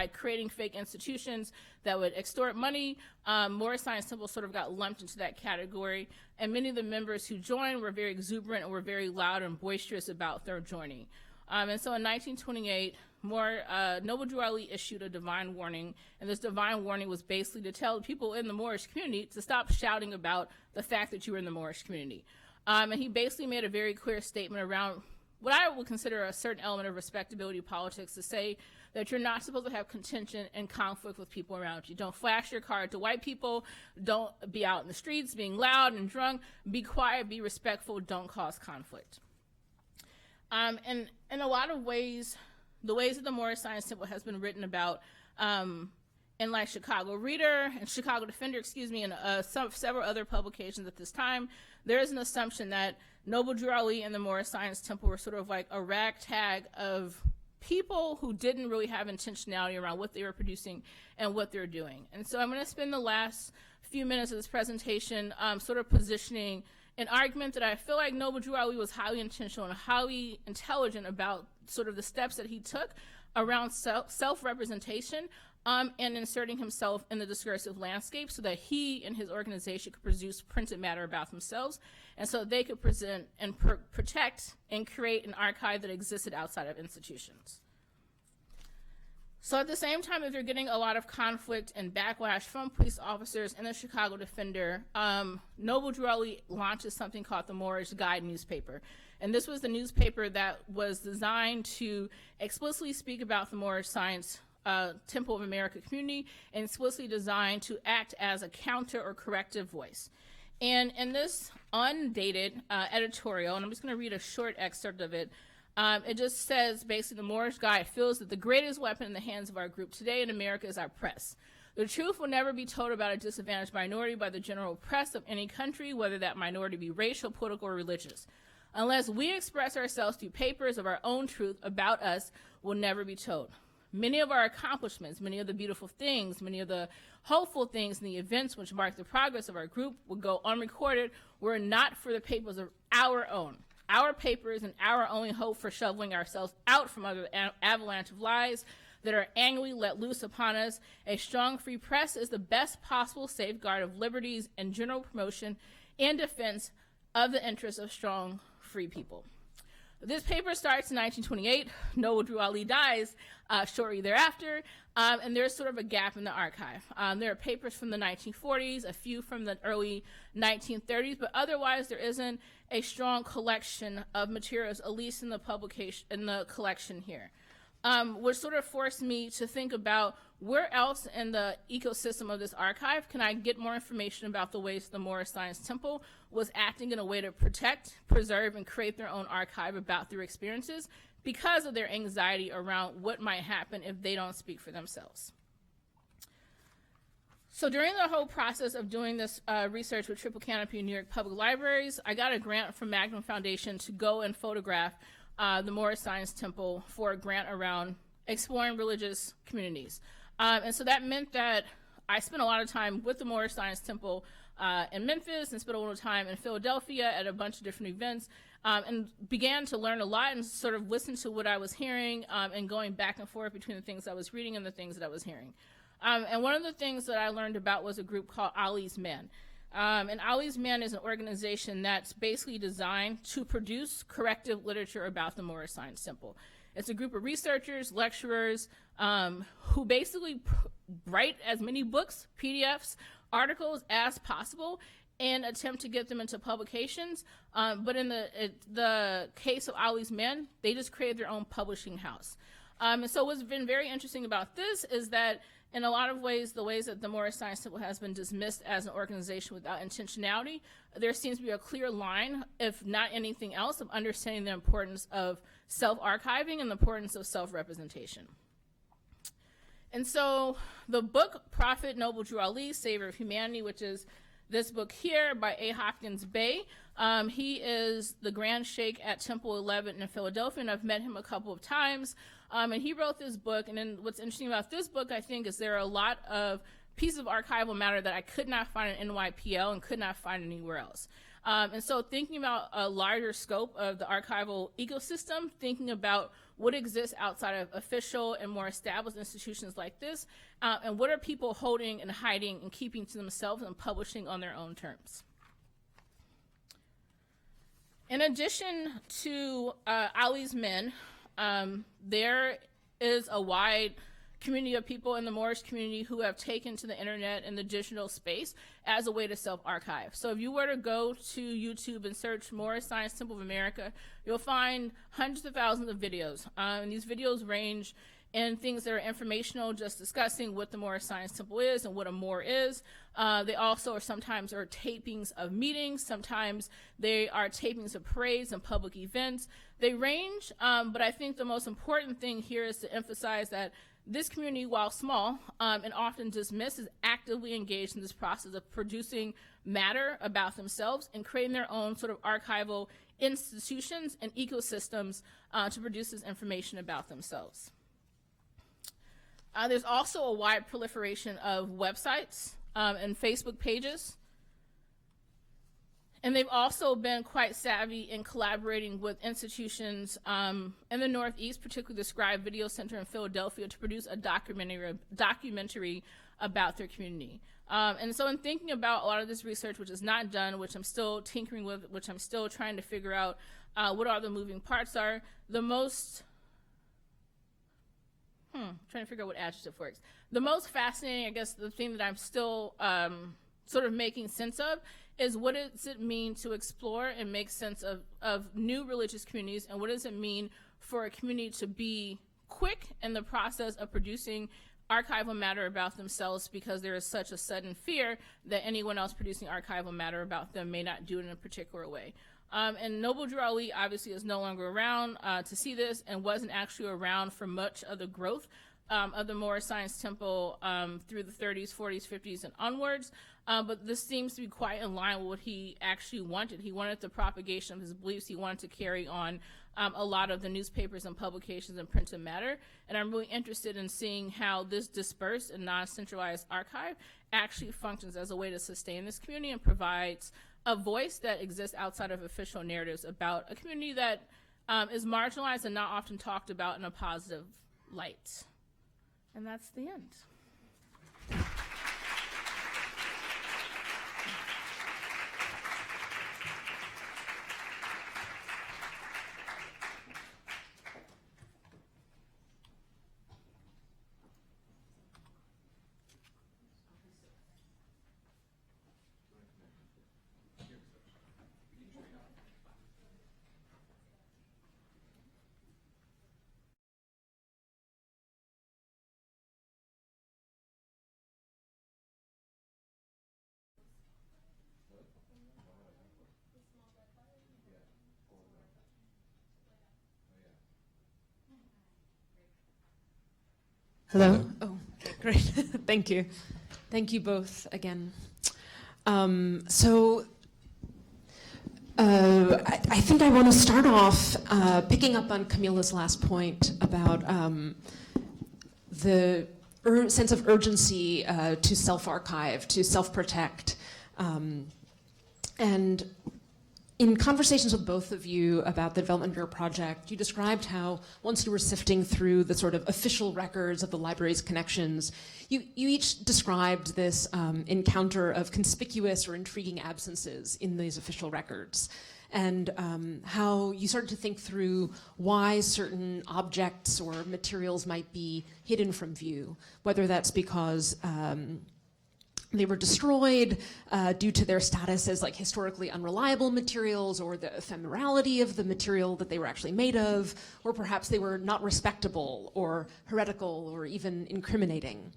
creating fake institutions that would extort money, Moorish Science Temple sort of got lumped into that category, and many of the members who joined were very exuberant and were very loud and boisterous about their joining. And so in 1928, Noble Drew Ali issued a divine warning, and this divine warning was basically to tell people in the Moorish community to stop shouting about the fact that you were in the Moorish community. And he basically made a very clear statement around what I would consider a certain element of respectability politics, to say that you're not supposed to have contention and conflict with people around you. Don't flash your card to white people. Don't be out in the streets being loud and drunk. Be quiet, be respectful, don't cause conflict. And in a lot of ways, the ways that the Moorish Science Temple has been written about in like Chicago Reader and Chicago Defender, and several other publications at this time, there is an assumption that Noble Drew Ali and the Moorish Science Temple were sort of like a ragtag of people who didn't really have intentionality around what they were producing and what they're doing. And so I'm going to spend the last few minutes of this presentation sort of positioning an argument that I feel like Noble Drew Ali was highly intentional and highly intelligent about sort of the steps that he took around self-representation and inserting himself in the discursive landscape so that he and his organization could produce printed matter about themselves, and so they could present and protect and create an archive that existed outside of institutions. So at the same time that they're getting a lot of conflict and backlash from police officers and the Chicago Defender, Noble Drew Ali launches something called the Moorish Guide newspaper. And this was the newspaper that was designed to explicitly speak about the Moorish Science Temple of America community, and explicitly designed to act as a counter or corrective voice. And in this undated editorial, and I'm just going to read a short excerpt of it, it just says, basically, the Moorish Guide feels that the greatest weapon in the hands of our group today in America is our press. The truth will never be told about a disadvantaged minority by the general press of any country, whether that minority be racial, political, or religious. Unless we express ourselves through papers of our own truth about us, will never be told. Many of our accomplishments, many of the beautiful things, many of the hopeful things and the events which mark the progress of our group will go unrecorded were not for the papers of our own. Our papers and our only hope for shoveling ourselves out from under the avalanche of lies that are annually let loose upon us. A strong free press is the best possible safeguard of liberties and general promotion and defense of the interests of strong free people. This paper starts in 1928. Noble Drew Ali dies shortly thereafter, and there's sort of a gap in the archive. There are papers from the 1940s, a few from the early 1930s, but otherwise there isn't a strong collection of materials, at least in the collection here, which sort of forced me to think about where else in the ecosystem of this archive can I get more information about the ways the Moorish Science Temple was acting in a way to protect, preserve, and create their own archive about their experiences because of their anxiety around what might happen if they don't speak for themselves. So during the whole process of doing this research with Triple Canopy and New York Public Libraries, I got a grant from Magnum Foundation to go and photograph the Moorish Science Temple for a grant around exploring religious communities. And so that meant that I spent a lot of time with the Moorish Science Temple in Memphis and spent a little time in Philadelphia at a bunch of different events, and began to learn a lot and sort of listen to what I was hearing and going back and forth between the things I was reading and the things that I was hearing. And one of the things that I learned about was a group called Ali's Men. And Ali's Men is an organization that's basically designed to produce corrective literature about the Moorish Science Temple. It's a group of researchers, lecturers, who basically write as many books, PDFs, articles as possible and attempt to get them into publications. But in the case of Ali's Men, they just created their own publishing house. And so what's been very interesting about this is that in a lot of ways, the ways that the Moorish Science Temple has been dismissed as an organization without intentionality, there seems to be a clear line, if not anything else, of understanding the importance of self-archiving and the importance of self-representation. And so the book Prophet Noble Drew Ali, Savior of Humanity, which is this book here by A. Hopkins Bay. He is the Grand Sheikh at Temple 11 in Philadelphia, and I've met him a couple of times. And he wrote this book, and then what's interesting about this book, I think, is there are a lot of pieces of archival matter that I could not find in NYPL and could not find anywhere else. And so thinking about a larger scope of the archival ecosystem, thinking about what exists outside of official and more established institutions like this, and what are people holding and hiding and keeping to themselves and publishing on their own terms. In addition to Ali's men, there is a wide community of people in the Moorish community who have taken to the internet and the digital space as a way to self-archive. So if you were to go to YouTube and search Moorish Science Temple of America, you'll find hundreds of thousands of videos. And these videos range in things that are informational, just discussing what the Moorish Science Temple is and what a Moor is. They also are sometimes tapings of meetings. Sometimes they are tapings of parades and public events. They range, but I think the most important thing here is to emphasize that this community, while small and often dismissed, is actively engaged in this process of producing matter about themselves and creating their own sort of archival institutions and ecosystems to produce this information about themselves. There's also a wide proliferation of websites and Facebook pages. And they've also been quite savvy in collaborating with institutions in the Northeast, particularly the Scribe Video Center in Philadelphia, to produce a documentary about their community. And so in thinking about a lot of this research, which is not done, which I'm still tinkering with, which I'm still trying to figure out what all the moving parts are, the most, trying to figure out what adjective works. The most fascinating, I guess, the thing that I'm still sort of making sense of is what does it mean to explore and make sense of new religious communities, and what does it mean for a community to be quick in the process of producing archival matter about themselves, because there is such a sudden fear that anyone else producing archival matter about them may not do it in a particular way. And Noble Drew Ali obviously is no longer around to see this, and wasn't actually around for much of the growth of the Moorish Science Temple through the 30s, 40s, 50s, and onwards. But this seems to be quite in line with what he actually wanted. He wanted the propagation of his beliefs. He wanted to carry on a lot of the newspapers and publications and printed matter. And I'm really interested in seeing how this dispersed and non-centralized archive actually functions as a way to sustain this community and provides a voice that exists outside of official narratives about a community that is marginalized and not often talked about in a positive light. And that's the end. Hello? Oh, great. Thank you. Thank you both again. I think I want to start off picking up on Kameelah's last point about the sense of urgency to self-archive, to self-protect. And in conversations with both of you about the Development Bureau project, you described how once you were sifting through the sort of official records of the library's connections, you each described this encounter of conspicuous or intriguing absences in these official records, and how you started to think through why certain objects or materials might be hidden from view, whether that's because they were destroyed due to their status as like historically unreliable materials, or the ephemerality of the material that they were actually made of, or perhaps they were not respectable or heretical or even incriminating.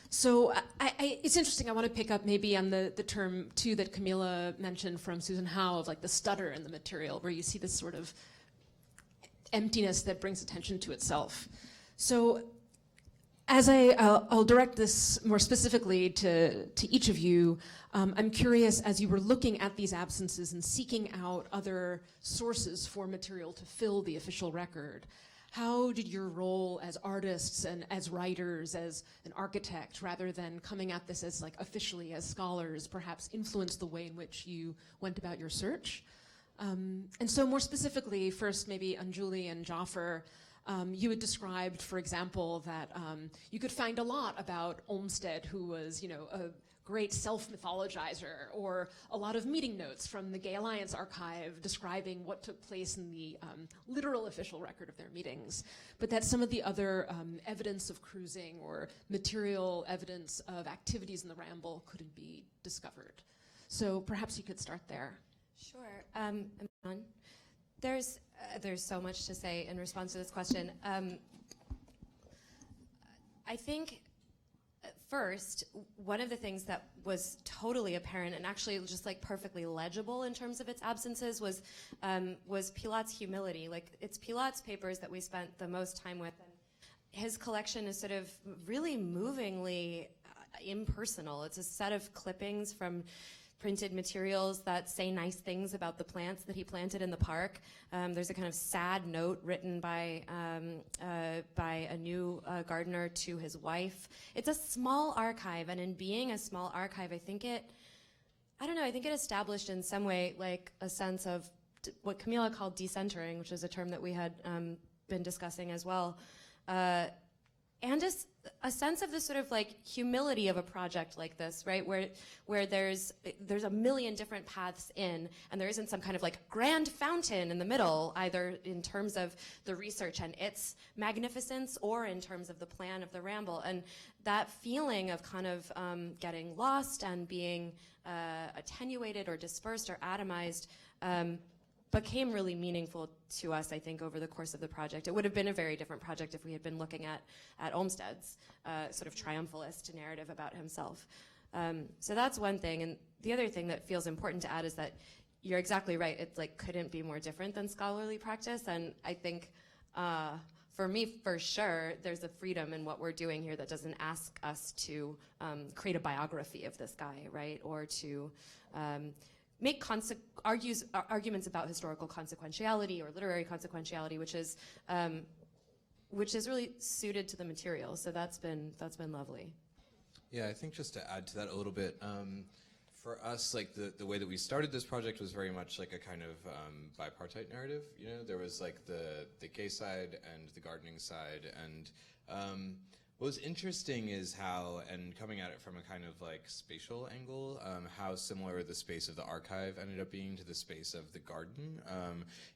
So it's interesting. I want to pick up maybe on the term too that Kameelah mentioned from Susan Howe of like the stutter in the material, where you see this sort of emptiness that brings attention to itself. So I'll direct this more specifically to each of you. I'm curious, as you were looking at these absences and seeking out other sources for material to fill the official record, how did your role as artists and as writers, as an architect, rather than coming at this as like officially as scholars, perhaps influence the way in which you went about your search? And so more specifically, first maybe Anjuli and Jaffer, you had described, for example, that you could find a lot about Olmsted, who was, a great self-mythologizer, or a lot of meeting notes from the Gay Alliance archive describing what took place in the literal official record of their meetings, but that some of the other evidence of cruising or material evidence of activities in the Ramble couldn't be discovered. So perhaps you could start there. Sure. There's so much to say in response to this question. I think first, one of the things that was totally apparent and actually just like perfectly legible in terms of its absences was Pilat's humility. Like, it's Pilat's papers that we spent the most time with. And his collection is sort of really movingly impersonal. It's a set of clippings from printed materials that say nice things about the plants that he planted in the park. There's a kind of sad note written by a new gardener to his wife. It's a small archive, and in being a small archive, I think it established in some way like a sense of what Kameelah called decentering, which is a term that we had been discussing as well. And a sense of the sort of like humility of a project like this, right? Where there's a million different paths in, and there isn't some kind of like grand fountain in the middle, either in terms of the research and its magnificence or in terms of the plan of the Ramble. And that feeling of kind of getting lost and being attenuated or dispersed or atomized became really meaningful to us, I think, over the course of the project. It would have been a very different project if we had been looking at Olmsted's sort of triumphalist narrative about himself. So that's one thing. And the other thing that feels important to add is that you're exactly right. It like couldn't be more different than scholarly practice. And I think for me, for sure, there's a freedom in what we're doing here that doesn't ask us to create a biography of this guy, right? Or to make arguments about historical consequentiality or literary consequentiality, which is really suited to the material. So that's been lovely. Yeah, I think just to add to that a little bit, for us, like the way that we started this project was very much like a kind of bipartite narrative. There was like the gay side and the gardening side, and what was interesting is how, and coming at it from a kind of like spatial angle, how similar the space of the archive ended up being to the space of the garden,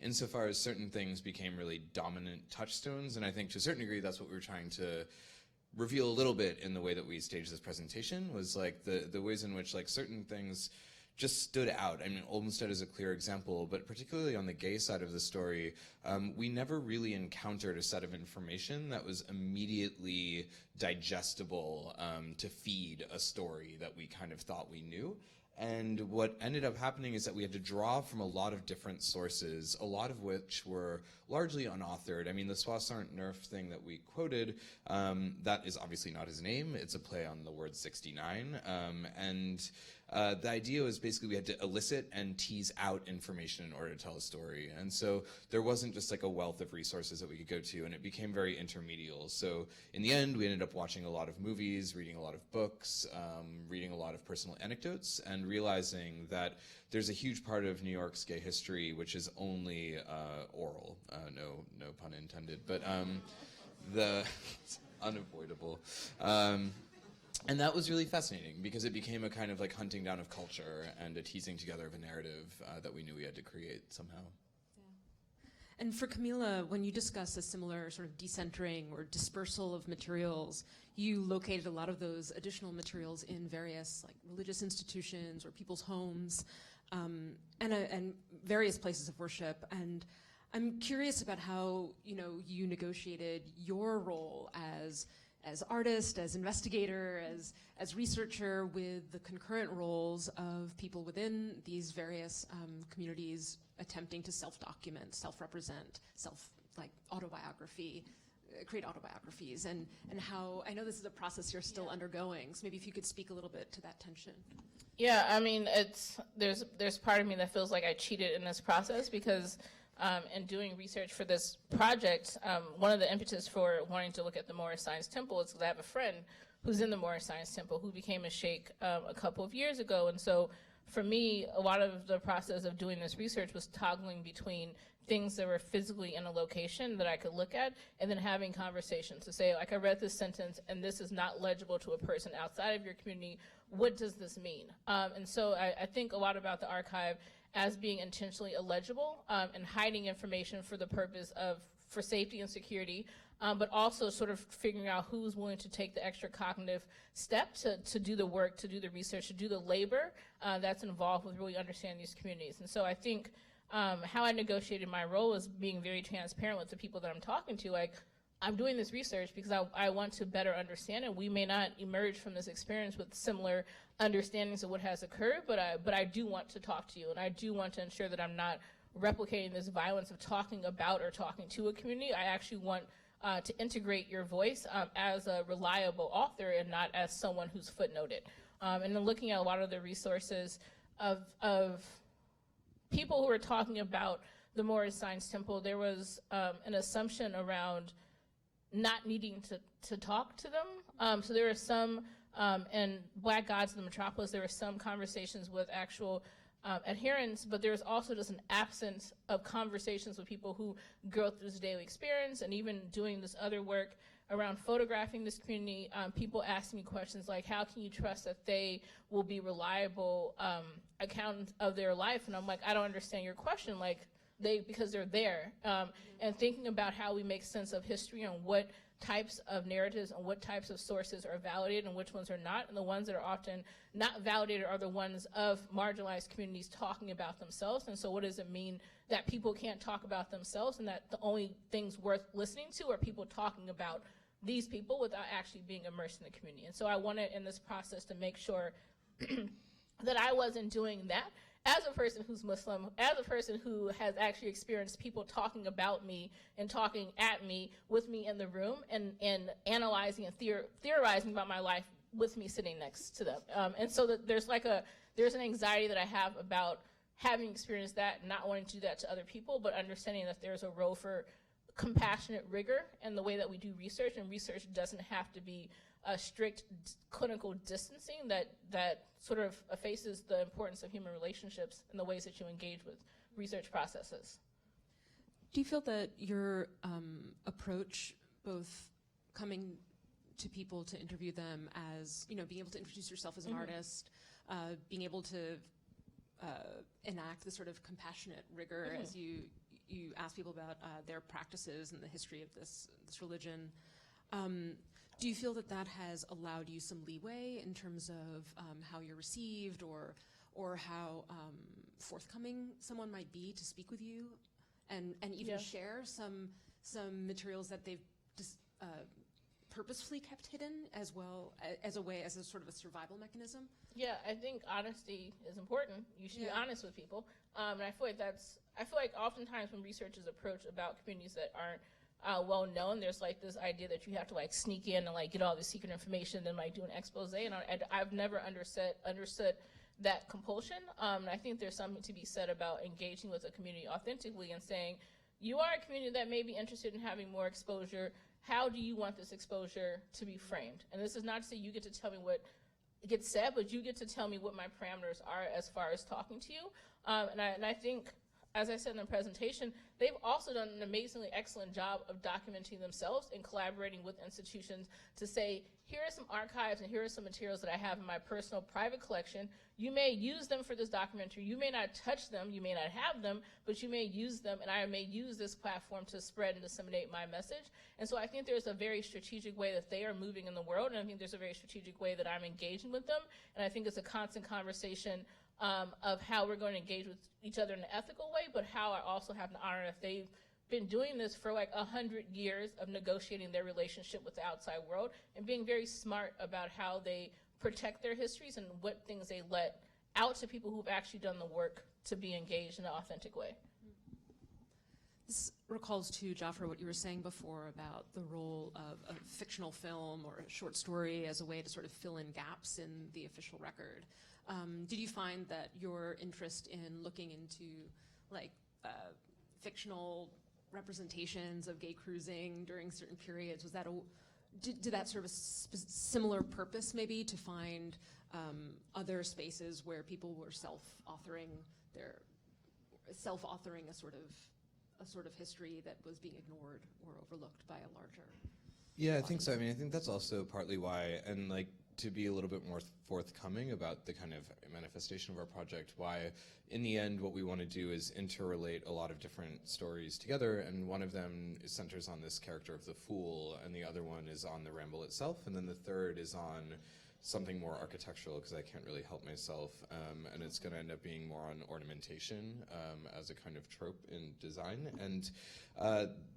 insofar as certain things became really dominant touchstones. And I think to a certain degree that's what we were trying to reveal a little bit in the way that we staged this presentation, was like the ways in which like certain things just stood out. I mean, Olmsted is a clear example, but particularly on the gay side of the story, we never really encountered a set of information that was immediately digestible to feed a story that we kind of thought we knew. And what ended up happening is that we had to draw from a lot of different sources, a lot of which were largely unauthored. I mean, the Soissons Nerf thing that we quoted, that is obviously not his name. It's a play on the word 69. The idea was basically we had to elicit and tease out information in order to tell a story. And so there wasn't just like a wealth of resources that we could go to, and it became very intermedial. So in the end, we ended up watching a lot of movies, reading a lot of books, reading a lot of personal anecdotes, and realizing that there's a huge part of New York's gay history which is only oral. No pun intended, but it's unavoidable. And that was really fascinating because it became a kind of like hunting down of culture and a teasing together of a narrative that we knew we had to create somehow. Yeah. And for Kameelah, when you discuss a similar sort of decentering or dispersal of materials, you located a lot of those additional materials in various like religious institutions or people's homes, and various places of worship. And I'm curious about how you negotiated your role as artist, as investigator, as researcher, with the concurrent roles of people within these various communities attempting to self-document, self-represent, autobiography, create autobiographies, and how, I know this is a process you're still undergoing, so maybe if you could speak a little bit to that tension. Yeah, I mean, there's part of me that feels like I cheated in this process because in doing research for this project, one of the impetus for wanting to look at the Moorish Science Temple is because I have a friend who's in the Moorish Science Temple who became a sheikh a couple of years ago. And so for me, a lot of the process of doing this research was toggling between things that were physically in a location that I could look at, and then having conversations to say, like, I read this sentence and this is not legible to a person outside of your community. What does this mean? And so I think a lot about the archive as being intentionally illegible and hiding information for the purpose of, for safety and security, but also sort of figuring out who's willing to take the extra cognitive step to do the work, to do the research, to do the labor that's involved with really understanding these communities. And so I think how I negotiated my role is being very transparent with the people that I'm talking to. Like, I'm doing this research because I want to better understand it. We may not emerge from this experience with similar understandings of what has occurred, but I do want to talk to you, and I do want to ensure that I'm not replicating this violence of talking about or talking to a community. I actually want to integrate your voice as a reliable author and not as someone who's footnoted. And then looking at a lot of the resources of people who are talking about the Moorish Science Temple, there was an assumption around not needing to talk to them. So there are some, in Black Gods in the Metropolis, there were some conversations with actual adherents, but there's also just an absence of conversations with people who go through this daily experience, and even doing this other work around photographing this community, people ask me questions like, how can you trust that they will be reliable accountants of their life? And I'm like, I don't understand your question. Like, because they're there. And thinking about how we make sense of history and what types of narratives and what types of sources are validated and which ones are not. And the ones that are often not validated are the ones of marginalized communities talking about themselves. And so what does it mean that people can't talk about themselves, and that the only things worth listening to are people talking about these people without actually being immersed in the community? And so I wanted in this process to make sure that I wasn't doing that. As a person who's Muslim, as a person who has actually experienced people talking about me and talking at me with me in the room, and analyzing and theorizing about my life with me sitting next to them. And so that there's an anxiety that I have about having experienced that, not wanting to do that to other people, but understanding that there's a role for compassionate rigor in the way that we do research, and research doesn't have to be a strict clinical distancing that sort of effaces the importance of human relationships and the ways that you engage with research processes. Do you feel that your approach, both coming to people to interview them as, being able to introduce yourself as an artist, being able to enact this sort of compassionate rigor as you ask people about their practices and the history of this religion, do you feel that that has allowed you some leeway in terms of how you're received, or how forthcoming someone might be to speak with you, and even share some materials that they've just purposefully kept hidden as well, as a sort of a survival mechanism? Yeah, I think honesty is important. You should be honest with people, and I feel like oftentimes when researchers approach about communities that aren't well known, there's like this idea that you have to like sneak in and like get all this secret information and like do an expose, and I've never understood that compulsion. And I think there's something to be said about engaging with a community authentically and saying, you are a community that may be interested in having more exposure. How do you want this exposure to be framed? And this is not to say you get to tell me what gets said, but you get to tell me what my parameters are as far as talking to you. And I think, as I said in the presentation, they've also done an amazingly excellent job of documenting themselves and collaborating with institutions to say, here are some archives and here are some materials that I have in my personal private collection. You may use them for this documentary. You may not touch them, you may not have them, but you may use them, and I may use this platform to spread and disseminate my message. And so I think there's a very strategic way that they are moving in the world, and I think there's a very strategic way that I'm engaging with them. And I think it's a constant conversation of how we're going to engage with each other in an ethical way, but how I also have to honor that they've been doing this for like 100 years of negotiating their relationship with the outside world and being very smart about how they protect their histories and what things they let out to people who've actually done the work to be engaged in an authentic way. This recalls to Jaffer what you were saying before about the role of a fictional film or a short story as a way to sort of fill in gaps in the official record. Did you find that your interest in looking into like fictional representations of gay cruising during certain periods, was that did that serve a similar purpose maybe to find other spaces where people were self-authoring a sort of history that was being ignored or overlooked by a larger Yeah, I think so. I mean, I think that's also partly why, and like to be a little bit more forthcoming about the kind of manifestation of our project, why in the end what we want to do is interrelate a lot of different stories together, and one of them centers on this character of the fool, and the other one is on the ramble itself, and then the third is on something more architectural, because I can't really help myself, and it's going to end up being more on ornamentation as a kind of trope in design. And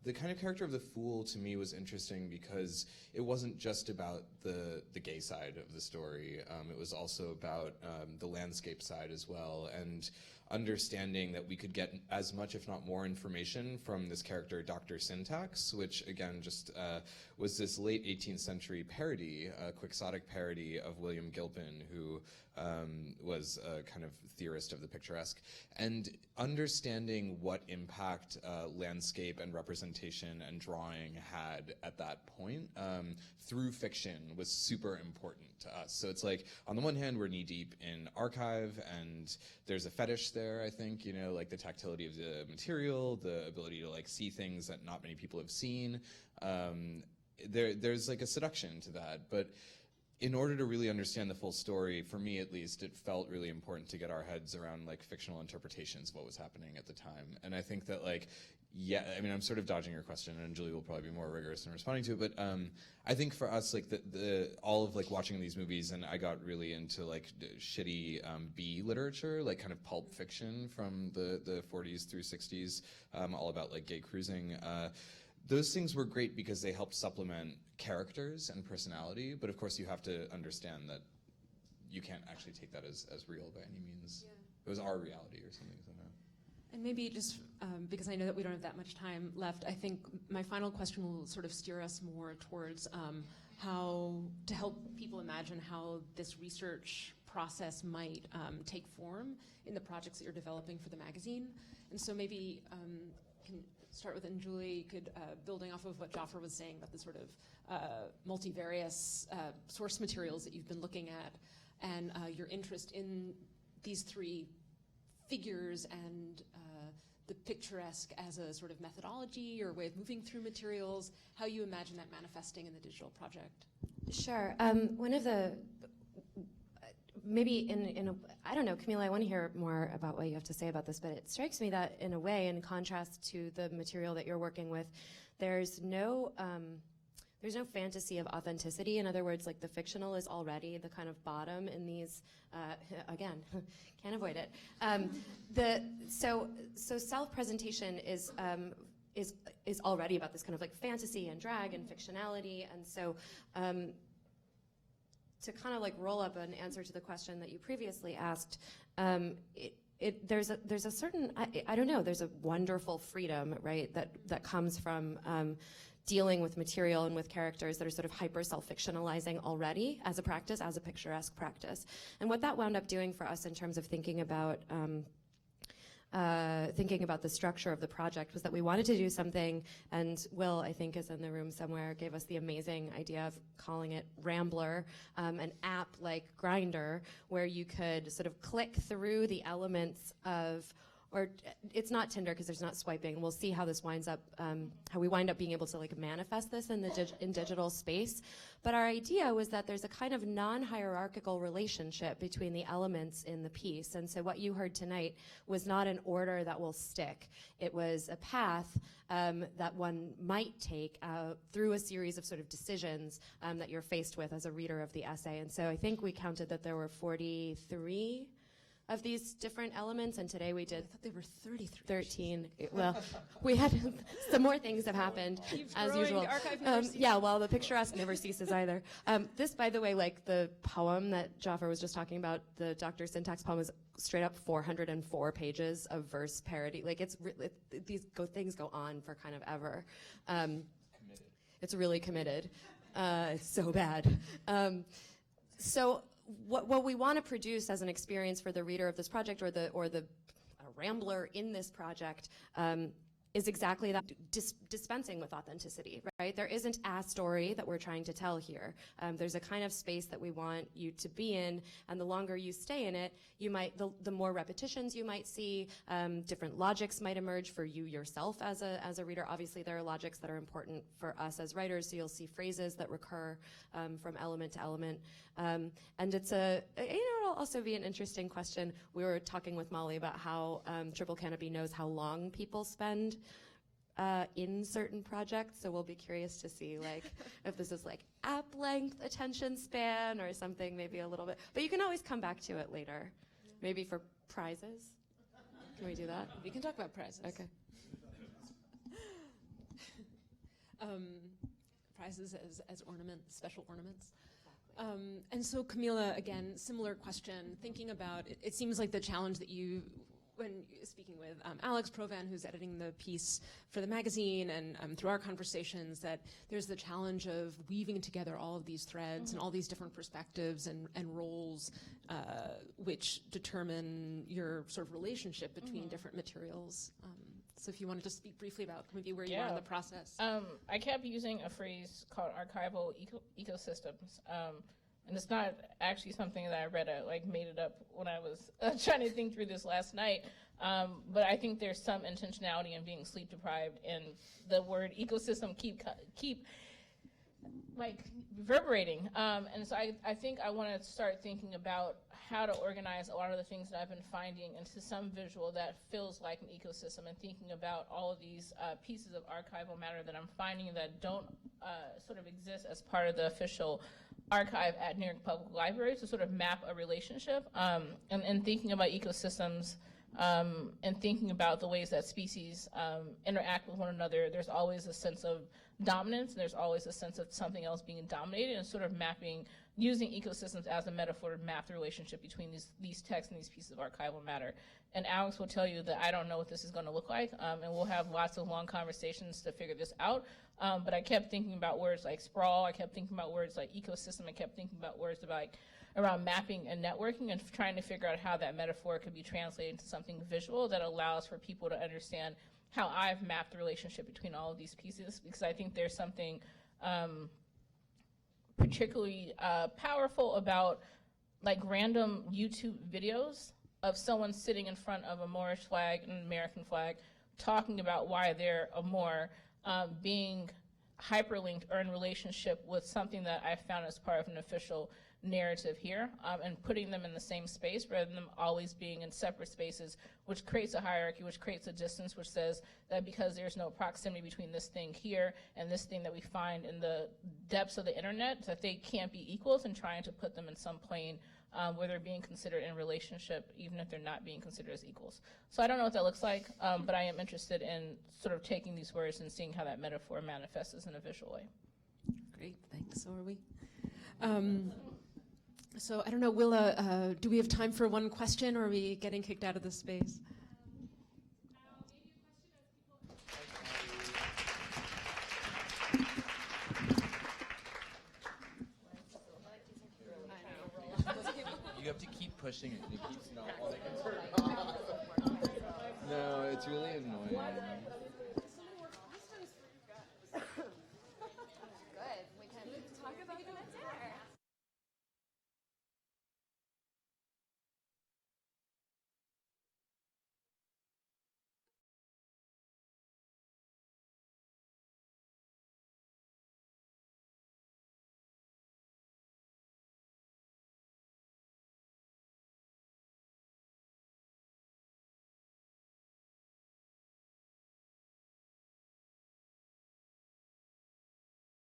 the kind of character of the fool to me was interesting because it wasn't just about the gay side of the story. It was also about the landscape side as well, and understanding that we could get as much, if not more, information from this character, Dr. Syntax, which again just was this late 18th century parody, quixotic parody of William Gilpin, who was a kind of theorist of the picturesque. And understanding what impact landscape and representation and drawing had at that point through fiction was super important to us. So it's like, on the one hand, we're knee-deep in archive, and there's a fetish there, I think, you know, like the tactility of the material, the ability to like see things that not many people have seen. There's like a seduction to that, but in order to really understand the full story, for me at least, it felt really important to get our heads around like fictional interpretations of what was happening at the time. And I think that like, yeah, I mean, I'm sort of dodging your question, and Anjuli will probably be more rigorous in responding to it, but I think for us, like all of like watching these movies, and I got really into like shitty B literature, like kind of pulp fiction from the 40s through 60s, all about like gay cruising. Those things were great because they helped supplement characters and personality, but of course you have to understand that you can't actually take that as real by any means. Yeah. It was our reality or something. So. And maybe just because I know that we don't have that much time left, I think my final question will sort of steer us more towards how to help people imagine how this research process might take form in the projects that you're developing for the magazine. And so maybe can start with Anjuli, could building off of what Jaffer was saying about the sort of multivarious source materials that you've been looking at, and your interest in these three figures and the picturesque as a sort of methodology or way of moving through materials, how you imagine that manifesting in the digital project. Sure. One of the, maybe in a, I don't know, Kameelah, I want to hear more about what you have to say about this, but it strikes me that in a way, in contrast to the material that you're working with, there's no fantasy of authenticity. In other words, like the fictional is already the kind of bottom in these, again, can't avoid it. So self-presentation is already about this kind of like fantasy and drag and fictionality. And so to kind of like roll up an answer to the question that you previously asked, there's a certain, I don't know, there's a wonderful freedom, right, that comes from dealing with material and with characters that are sort of hyper self-fictionalizing already as a practice, as a picturesque practice. And what that wound up doing for us in terms of thinking about the structure of the project was that we wanted to do something, and Will, I think, is in the room somewhere, gave us the amazing idea of calling it Rambler, an app like Grindr, where you could sort of click through the elements of, or it's not Tinder because there's not swiping. We'll see how this winds up, how we wind up being able to like manifest this in the in digital space. But our idea was that there's a kind of non-hierarchical relationship between the elements in the piece. And so what you heard tonight was not an order that will stick. It was a path that one might take through a series of sort of decisions that you're faced with as a reader of the essay. And so I think we counted that there were 43 of these different elements, and today we did I thought they were 33. 13. Well, we had some more things have happened as usual. The archive never ceases. Yeah, well, the picturesque never ceases either. This, by the way, like the poem that Jaffer was just talking about, the Dr. Syntax poem, is straight up 404 pages of verse parody. Like things go on for kind of ever. It's really committed. It's so bad. So what we want to produce as an experience for the reader of this project or the rambler in this project is exactly that, dispensing with authenticity, right? There isn't a story that we're trying to tell here. There's a kind of space that we want you to be in, and the longer you stay in it, the more repetitions you might see, different logics might emerge for you yourself as a reader. Obviously, there are logics that are important for us as writers, so you'll see phrases that recur from element to element. And it'll also be an interesting question. We were talking with Molly about how Triple Canopy knows how long people spend in certain projects, so we'll be curious to see if this is app length attention span or something, maybe a little bit. But you can always come back to it later, maybe for prizes. Can we do that? We can talk about prizes. Okay. Prizes as ornaments, special ornaments. And so, Kameelah, again, similar question. Thinking about it seems like the challenge that you, when speaking with Alex Provan, who's editing the piece for the magazine, and through our conversations, that there's the challenge of weaving together all of these threads and all these different perspectives and roles, which determine your sort of relationship between different materials. So if you wanted to speak briefly about maybe where you are in the process. I kept using a phrase called archival ecosystems. And it's not actually something that I read. I made it up when I was trying to think through this last night. But I think there's some intentionality in being sleep deprived, and the word ecosystem keep reverberating. And so I think I want to start thinking about how to organize a lot of the things that I've been finding into some visual that feels like an ecosystem, and thinking about all of these pieces of archival matter that I'm finding that don't sort of exist as part of the official archive at New York Public Library, to sort of map a relationship, and thinking about ecosystems, and thinking about the ways that species interact with one another. There's always a sense of dominance, and there's always a sense of something else being dominated, and sort of using ecosystems as a metaphor to map the relationship between these texts and these pieces of archival matter. And Alex will tell you that I don't know what this is going to look like, and we'll have lots of long conversations to figure this out. But I kept thinking about words like sprawl, I kept thinking about words like ecosystem, I kept thinking about words around mapping and networking, and trying to figure out how that metaphor could be translated into something visual that allows for people to understand how I've mapped the relationship between all of these pieces, because I think there's something particularly powerful about random YouTube videos of someone sitting in front of a Moorish flag and an American flag talking about why they're a Moor, being hyperlinked or in relationship with something that I found as part of an official narrative here, and putting them in the same space rather than them always being in separate spaces, which creates a hierarchy, which creates a distance, which says that because there's no proximity between this thing here and this thing that we find in the depths of the internet, that they can't be equals, and trying to put them in some plane where they're being considered in relationship, even if they're not being considered as equals. So I don't know what that looks like, but I am interested in sort of taking these words and seeing how that metaphor manifests in a visual way. Great, thanks. So are we. So I don't know, Willa, do we have time for one question, or are we getting kicked out of the space? You have to keep pushing it, and it keeps not wanting to turn off. No, it's really annoying.